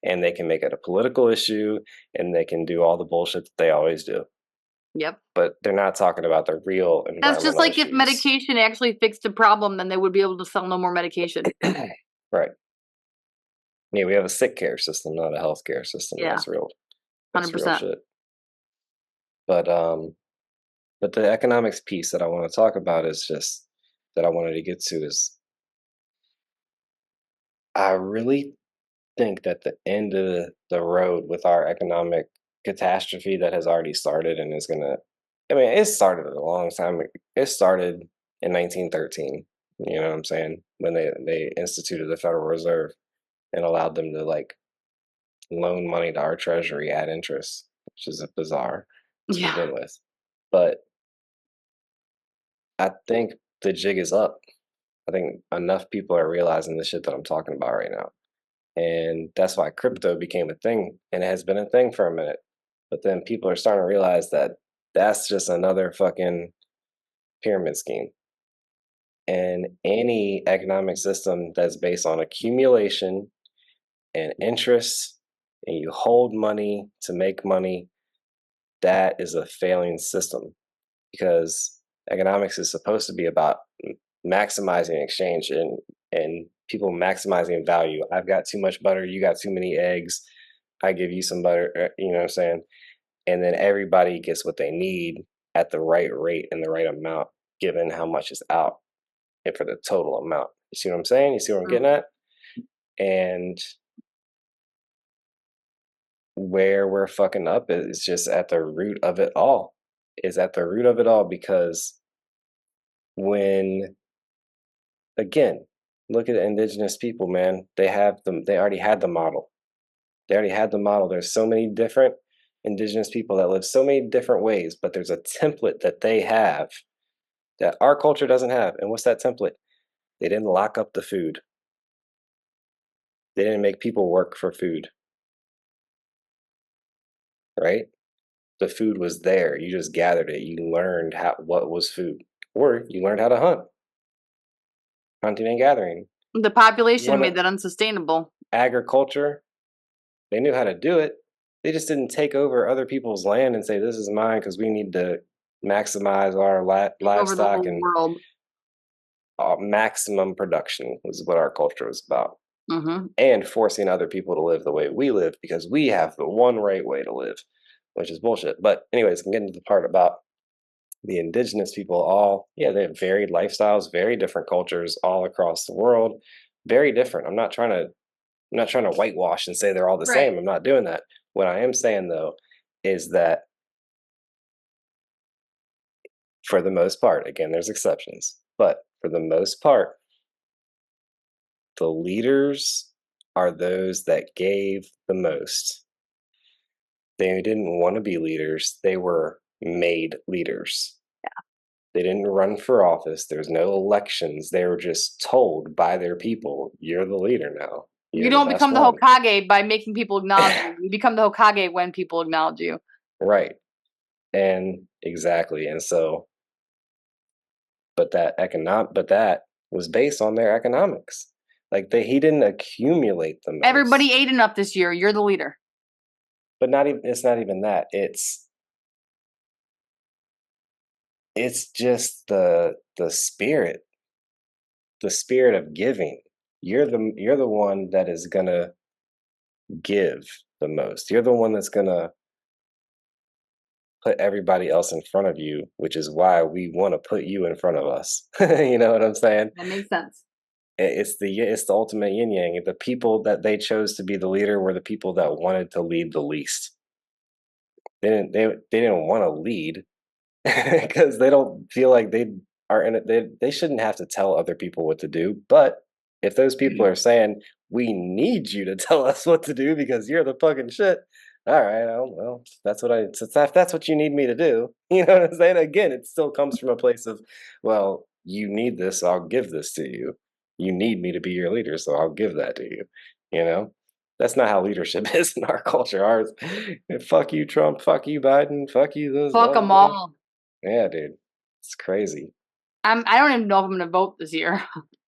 and they can make it a political issue and they can do all the bullshit that they always do. Yep. But they're not talking about the real That's just environmental like if issues. medication actually fixed a problem, then they would be able to sell no more medication. Right. Yeah, we have a sick care system, not a healthcare system. Yeah. That's real 100%. shit. But the economics piece that I want to talk about is just that I wanted to get to is I really think that the end of the road with our economic catastrophe that has already started and is gonna I mean, it started a long time. It started in 1913. You know what I'm saying? When they instituted the Federal Reserve and allowed them to like loan money to our treasury at interest, which is bizarre to Yeah. begin with. But I think the jig is up. I think enough people are realizing the shit that I'm talking about right now. And that's why crypto became a thing and it has been a thing for a minute. But then people are starting to realize that that's just another fucking pyramid scheme. And any economic system that's based on accumulation and interest and you hold money to make money, that is a failing system because economics is supposed to be about maximizing exchange and people maximizing value. I've got too much butter, you got too many eggs. I give you some butter, you know what I'm saying? And then everybody gets what they need at the right rate and the right amount, given how much is out and for the total amount. You see what I'm saying? You see what I'm getting at? And where we're fucking up is just at the root of it all. Is at the root of it all because when again, look at the indigenous people, man. They have them. They already had the model. They already had the model. There's so many different indigenous people that live so many different ways, but there's a template that they have that our culture doesn't have. And what's that template? They didn't lock up the food. They didn't make people work for food. Right? The food was there. You just gathered it. You learned what was food, or you learned how to hunt. Hunting and gathering. The population made that unsustainable. Agriculture. They knew how to do it. They just didn't take over other people's land and say, this is mine because we need to maximize our Over the livestock whole and world. maximum production was what our culture was about. Mm-hmm. And forcing other people to live the way we live because we have the one right way to live, which is bullshit. But anyways, I'm getting to the part about the indigenous people. They have varied lifestyles, very different cultures all across the world. Very different. I'm not trying to whitewash and say they're all the same. I'm not doing that. What I am saying though is that for the most part, again, there's exceptions, but for the most part, the leaders are those that gave the most. They didn't want to be leaders, they were made leaders. They didn't run for office. There's no elections. They were just told by their people, you're the leader now. You don't become the Hokage by making people acknowledge you. You become the Hokage when people acknowledge you. Right. And exactly. And so, but that was based on their economics. Like he didn't accumulate the most. Everybody ate enough this year. You're the leader. But it's not even that. It's just the spirit of giving. You're the one that is gonna give the most. You're the one that's gonna put everybody else in front of you, which is why we want to put you in front of us. You know what I'm saying? That makes sense. It's the ultimate yin yang. The people that they chose to be the leader were the people that wanted to lead the least. They didn't want to lead because they don't feel like they are in it. They shouldn't have to tell other people what to do. But if those people are saying, we need you to tell us what to do because you're the fucking shit. All right, well, that's what you need me to do. You know what I'm saying? Again, it still comes from a place of, well, you need this, so I'll give this to you. You need me to be your leader, so I'll give that to you. You know? That's not how leadership is in our culture. Ours, fuck you, Trump. Fuck you, Biden. Fuck you, this. Fuck them all. Yeah, dude, it's crazy. I don't even know if I'm gonna vote this year.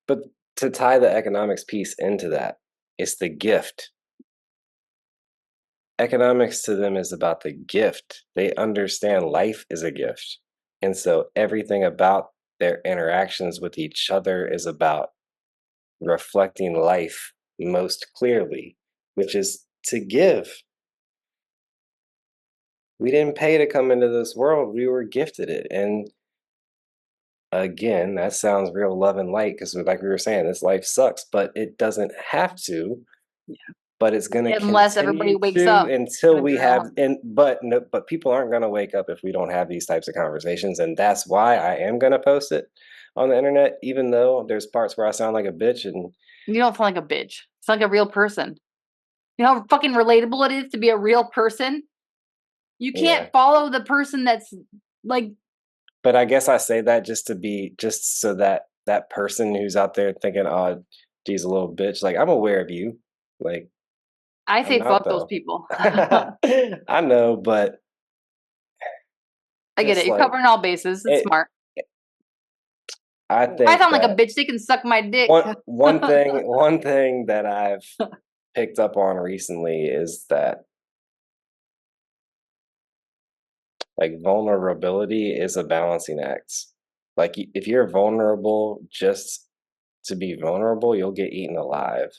But to tie the economics piece into that, it's the gift. Economics to them is about the gift. They understand life is a gift. And so everything about their interactions with each other is about reflecting life most clearly, which is to give. We didn't pay to come into this world, we were gifted it. And again, that sounds real love and light because, like we were saying, this life sucks, but it doesn't have to. Yeah. But it's going to Unless everybody continue wakes to up. until we have, but people aren't going to wake up if we don't have these types of conversations, and that's why I am going to post it on the internet, even though there's parts where I sound like a bitch. And you don't sound like a bitch. It's like a real person. You know how fucking relatable it is to be a real person. You can't follow the person that's like. But I guess I say that just so that that person who's out there thinking, "Oh, geez, a little bitch." Like, I'm aware of you. Like, I say fuck those people. I know, but I get it. You're covering all bases. It's smart. I think if I sound like a bitch, they can suck my dick. One thing that I've picked up on recently is that like vulnerability is a balancing act. Like if you're vulnerable just to be vulnerable, you'll get eaten alive.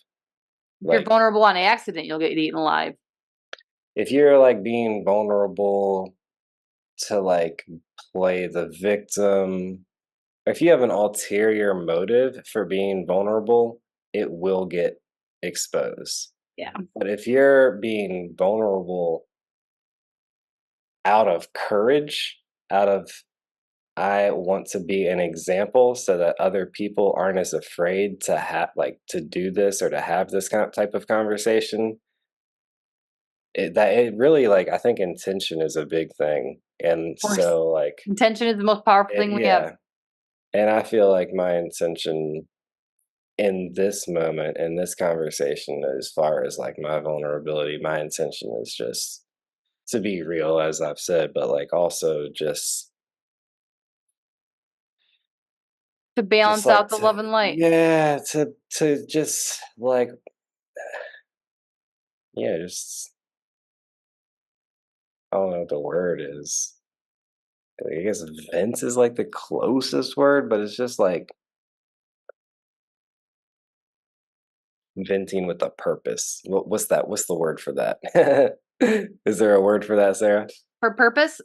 If you're vulnerable on accident, you'll get eaten alive. If you're like being vulnerable to like play the victim, if you have an ulterior motive for being vulnerable, it will get exposed. Yeah. But if you're being vulnerable out of courage, out of I want to be an example so that other people aren't as afraid to to do this or to have this kind of type of conversation, it really I think intention is a big thing. And so intention is the most powerful thing we have. And I feel like my intention in this moment, in this conversation, as far as like my vulnerability, my intention is just to be real, as I've said, but like also just to balance out the love and light. Yeah, to just like just I don't know what the word is. I guess vent is like the closest word, but it's just like venting with a purpose. What's that? What's the word for that? Is there a word for that, Sarah? For purpose?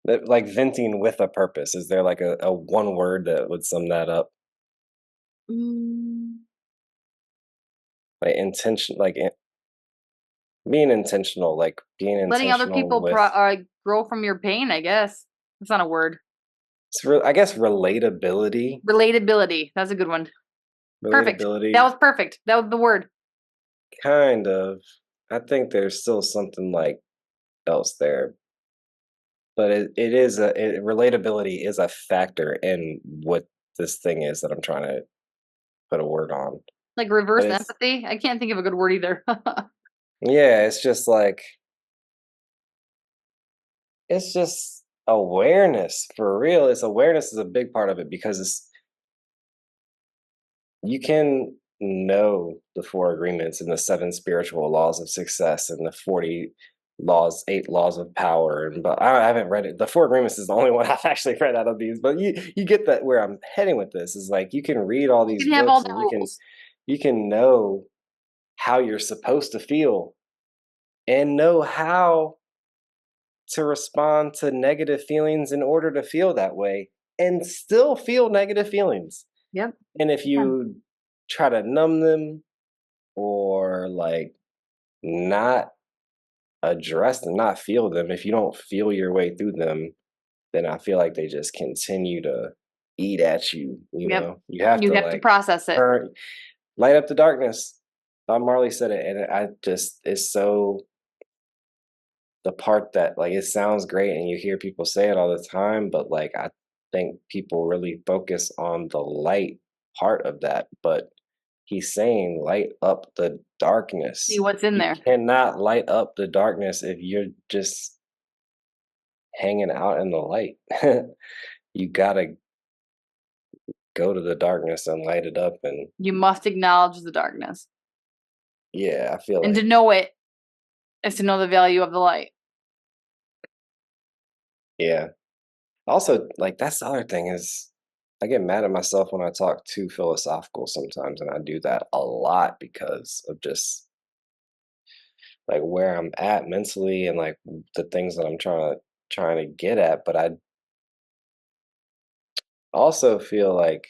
Like venting with a purpose. Is there like a one word that would sum that up? Like intention, being intentional, like being intentional. Letting other people grow from your pain, I guess. That's not a word. I guess relatability. Relatability. That's a good one. Perfect. That was perfect. That was the word. Kind of. I think there's still something like else there. But relatability is a factor in what this thing is that I'm trying to put a word on. Like reverse empathy? I can't think of a good word either. Yeah, it's just like it's just awareness for real. Awareness is a big part of it because you can know the 4 agreements and the 7 spiritual laws of success and the 8 laws of power. But I haven't read it. The 4 agreements is the only one I've actually read out of these. But you get that where I'm heading with this is like you can read all these books and you can know how you're supposed to feel and know how to respond to negative feelings in order to feel that way and still feel negative feelings. Yep. And if you try to numb them or like not address them, not feel them, if you don't feel your way through them, then I feel like they just continue to eat at you. You Yep. know, you have You to have to like process it. light up the darkness. Bob Marley said it, and I just it's so the part that like it sounds great and you hear people say it all the time, but like I think people really focus on the light part of that. But he's saying light up the darkness. See what's in You there. cannot light up the darkness if you're just hanging out in the light. You gotta go to the darkness and light it up. And You must acknowledge the darkness. yeah, I feel And to like know it is to know the value of the light. yeah. Also, like that's the other thing is I get mad at myself when I talk too philosophical sometimes, and I do that a lot because of just like where I'm at mentally and like the things that I'm trying to get at. But I also feel like,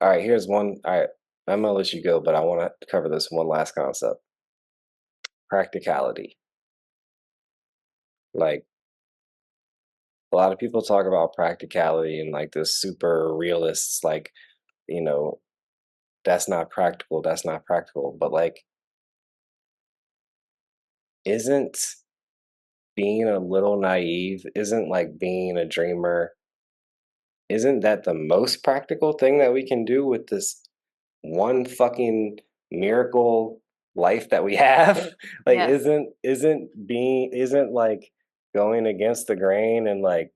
all right, here's one. All right, I'm gonna let you go, but I want to cover this one last concept: practicality. Like a lot of people talk about practicality and like this super realists, like you know, that's not practical. That's not practical. But like, isn't being a little naive, isn't like being a dreamer, isn't that the most practical thing that we can do with this one fucking miracle life that we have? Like Yes. isn't like going against the grain and like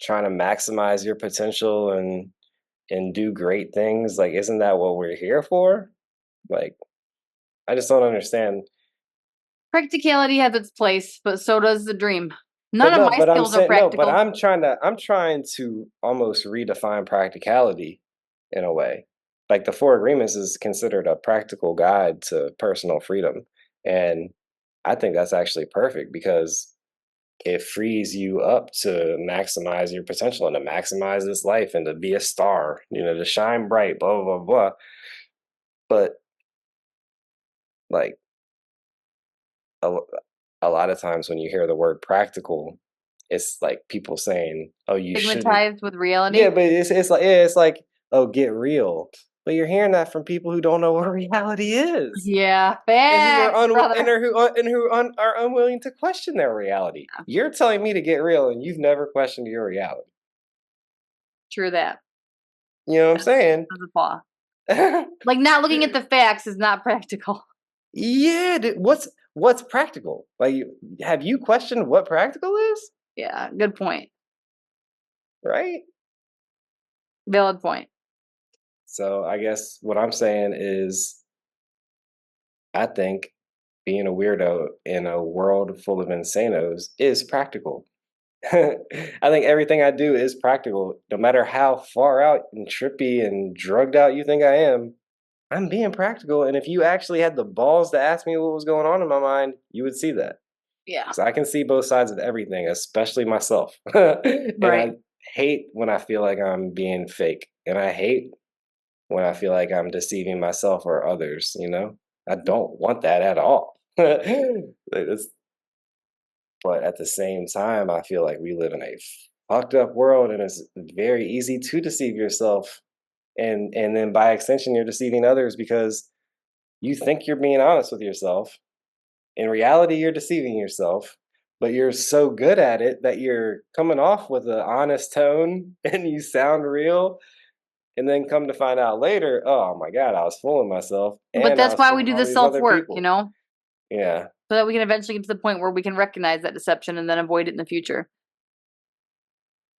trying to maximize your potential and do great things, like isn't that what we're here for? Like I just don't understand. Practicality has its place, but so does the dream. But None of no, my but I'm skills are saying no, but practical. I'm trying to almost redefine practicality in a way. Like the Four Agreements is considered a practical guide to personal freedom. And I think that's actually perfect because it frees you up to maximize your potential and to maximize this life and to be a star, to shine bright, blah, blah, blah, blah. But like a, a lot of times when you hear the word practical, it's like people saying, "Oh, you shouldn't." Stigmatized with reality. Yeah, but it's like oh, get real. But you're hearing that from people who don't know what reality is, Yeah, and who facts, brother. are unwilling to question their reality. You're telling me to get real, and you've never questioned your reality. True that. You know what I'm saying? That's a flaw. Like not looking at the facts is not practical. Yeah, dude, what's practical? Like, have you questioned what practical is? Yeah, good point. Right? Valid point. So I guess what I'm saying is, I think being a weirdo in a world full of insanos is practical. I think everything I do is practical. No matter how far out and trippy and drugged out you think I am, I'm being practical. And if you actually had the balls to ask me what was going on in my mind, you would see that. Yeah. Because I can see both sides of everything, especially myself. And Right. I hate when I feel like I'm being fake. And I hate when I feel like I'm deceiving myself or others. I don't want that at all. It's But at the same time, I feel like we live in a fucked up world, and it's very easy to deceive yourself, and then by extension, you're deceiving others because you think you're being honest with yourself. In reality, you're deceiving yourself, but you're so good at it that you're coming off with an honest tone and you sound real. And then come to find out later, oh my God, I was fooling myself But and I that's was why we fooling do all the these other self-work, people. Yeah. so that we can eventually get to the point where we can recognize that deception and then avoid it in the future.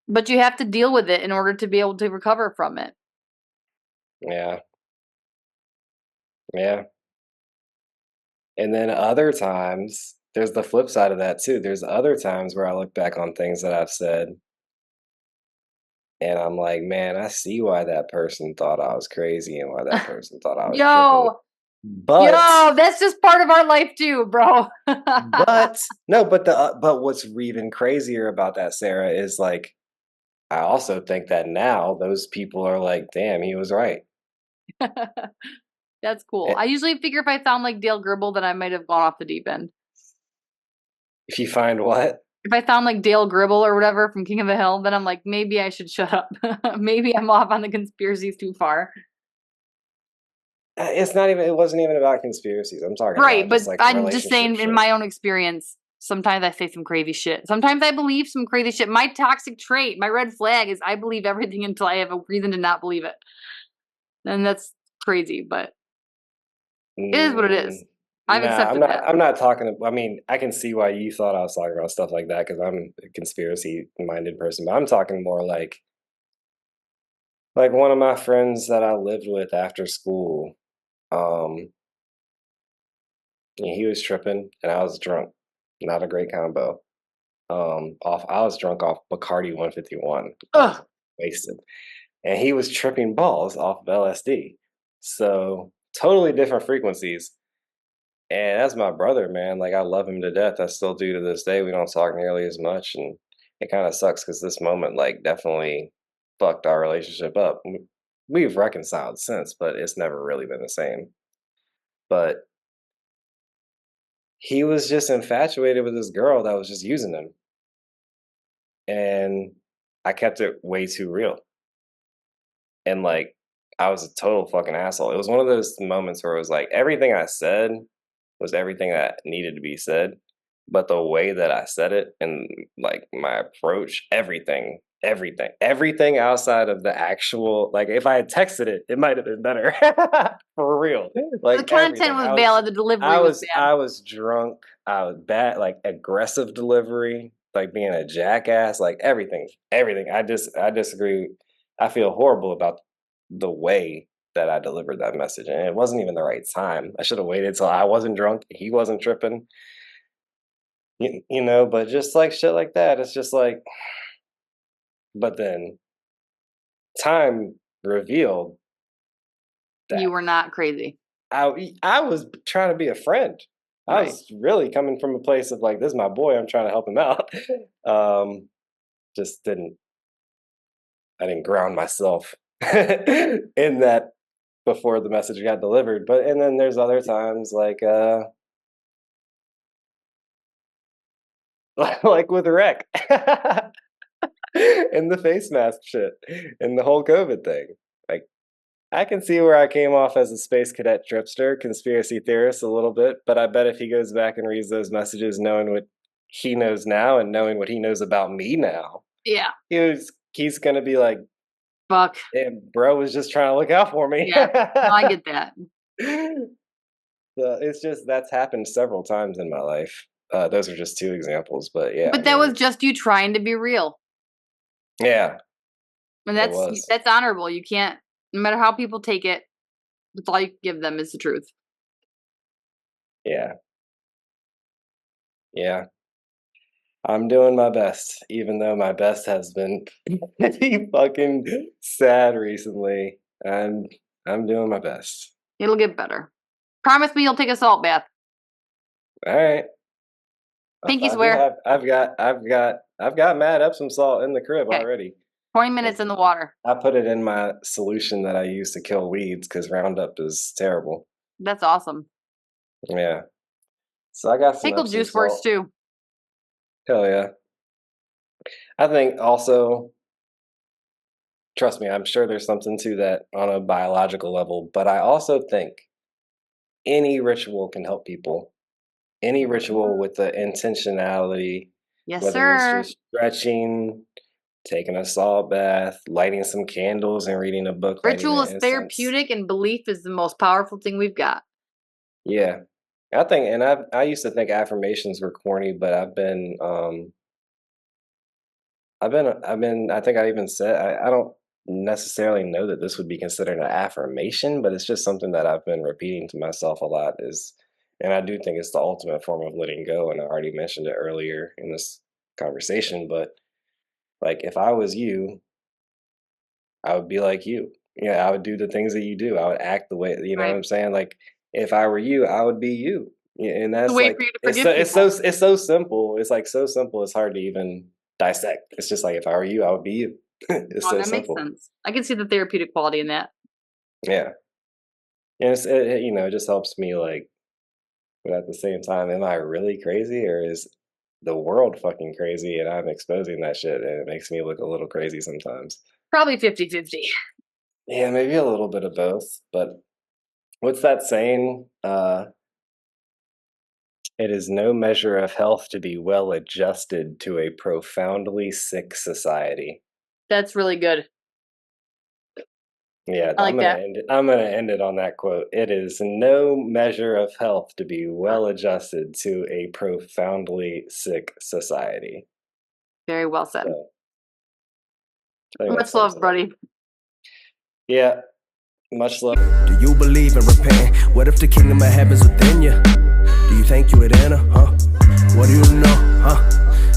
But you have to deal with it in order to be able to recover from it. Yeah. Yeah. And then other times, there's the flip side of that too. There's other times where I look back on things that I've said and I'm like, man, I see why that person thought I was crazy and why that person thought I was tripping. Yo, But Yo, that's just part of our life too, bro. but no, but what's even crazier about that, Sarah, is like I also think that now those people are like, damn, he was right. That's cool. Eh, I usually figure if I sound like Dale Gribble, then I might have gone off the deep end. If you find what? If I sound like Dale Gribble or whatever from King of the Hill, then I'm like, maybe I should shut up. Maybe I'm off on the conspiracies too far. It's not even. It wasn't even about conspiracies. I'm talking Right, about but just like I'm just relationship saying in shit. my own experience, sometimes I say some crazy shit. Sometimes I believe some crazy shit. My toxic trait, my red flag is I believe everything until I have a reason to not believe it. And that's crazy, but it is what it is. I've Nah, I'm accepted not. that. I'm not talking. I mean, I can see why you thought I was talking about stuff like that because I'm a conspiracy-minded person. But I'm talking more like one of my friends that I lived with after school. Um, he was tripping and I was drunk. Not a great combo. I was drunk off Bacardi 151. I was Ugh. wasted, and he was tripping balls off of LSD. So totally different frequencies. And that's my brother, man. Like I love him to death. I still do to this day. We don't talk nearly as much, and it kind of sucks because this moment, like, definitely fucked our relationship up. We've reconciled since, but it's never really been the same. But he was just infatuated with this girl that was just using him, and I kept it way too real. And like, I was a total fucking asshole. It was one of those moments where it was like everything I said was everything that needed to be said, but the way that I said it and like my approach, everything outside of the actual, like if I had texted it, it might have been better. For real. The Like content everything. was valid, the delivery was bad. I was drunk, I was bad, like aggressive delivery, like being a jackass, like everything. I disagree. I feel horrible about the way that I delivered that message, and it wasn't even the right time. I should have waited till I wasn't drunk, he wasn't tripping, you know. But just like shit like that, it's just like. But then time revealed You that were not crazy. I was trying to be a friend. I Right. was really coming from a place of like, this is my boy. I'm trying to help him out. Just didn't. I didn't ground myself in that before the message got delivered. But and then there's other times like with Rec and the face mask shit and the whole COVID thing. Like I can see where I came off as a space cadet tripster, conspiracy theorist a little bit, but I bet if he goes back and reads those messages, knowing what he knows now and knowing what he knows about me now, Yeah. he's gonna be like, Fuck. "Damn, bro was just trying to look out for me." Yeah. No, I get that. So it's just that's happened several times in my life. Those are just two examples, but yeah, I But that was mean, just you trying to be real. yeah, And it was. that's honorable. You can't, no matter how people take it, that's all you can give them is the truth. Yeah, yeah. I'm doing my best, even though my best has been pretty fucking sad recently. I'm doing my best. It'll get better. Promise me you'll take a salt bath. All right. Pinky I do swear. have. I've got mad Epsom salt in the crib Okay. already. 20 minutes in the water. I put it in my solution that I use to kill weeds because Roundup is terrible. That's awesome. Yeah. So I got some Pickle Epsom juice works salt. too. Hell yeah. I think also, trust me, I'm sure there's something to that on a biological level, but I also think any ritual can help people. Any ritual with the intentionality, Yes, whether it's sir. just stretching, taking a salt bath, lighting some candles and reading a book, lighting Ritual an is incense. therapeutic and belief is the most powerful thing we've got. Yeah. I think, and I used to think affirmations were corny, but I think I even said, I don't necessarily know that this would be considered an affirmation, but it's just something that I've been repeating to myself a lot and I do think it's the ultimate form of letting go. And I already mentioned it earlier in this conversation, but like if I was you, I would be like you. Yeah, I would do the things that you do. I would act the way, you know what Right. I'm saying? Like if I were you, I would be you. Yeah, and that's way like for you to it's forgive so people. it's so simple. It's like so simple. It's hard to even dissect. It's just like if I were you, I would be you. It's Oh, so that makes simple. sense. I can see the therapeutic quality in that. Yeah, and it just helps me like. But at the same time, am I really crazy or is the world fucking crazy and I'm exposing that shit and it makes me look a little crazy sometimes? Probably 50-50. Yeah, maybe a little bit of both. But what's that saying? It is no measure of health to be well adjusted to a profoundly sick society. That's really good. Yeah, I like that. I'm gonna end it on that quote. It is no measure of health to be well adjusted to a profoundly sick society. Very well said. So I think that Much sums love, it up. buddy. Yeah, much love. Do you believe in repenting? What if the kingdom of heaven's within you? Do you think you would enter, huh? What do you know, huh?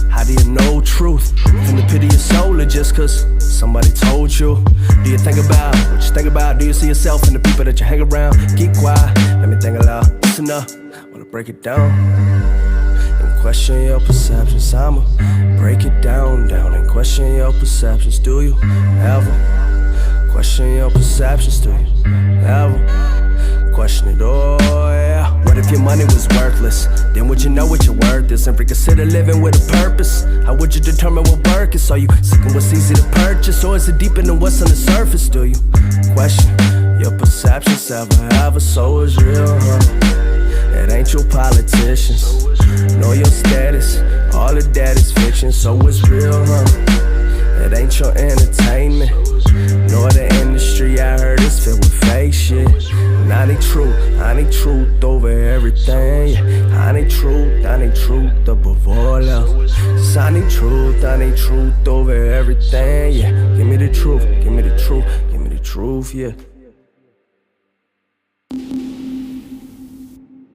How do you know truth? From the pit of your soul or just cause somebody told you? Do you think about what you think about? Do you see yourself in the people that you hang around? Keep quiet, let me think aloud. Listen up, wanna break it down and question your perceptions. I'ma break it down and question your perceptions. Do you ever question your perceptions? Do you ever question it? Oh yeah. What if your money was worthless? Then would you know what your worth is and reconsider living with a purpose? How would you determine what work is? Are you seeking what's easy to purchase, or is it deeper than what's on the surface? Do you question your perceptions ever? So is real, huh? It ain't your politicians, nor your status. All of that is fiction, so it's real, huh? It ain't your entertainment, nor the industry. I heard it's filled with fake shit. And I need truth over everything. Yeah. I need truth above all else. 'Cause I need truth over everything. Yeah, give me the truth, give me the truth, give me the truth, yeah.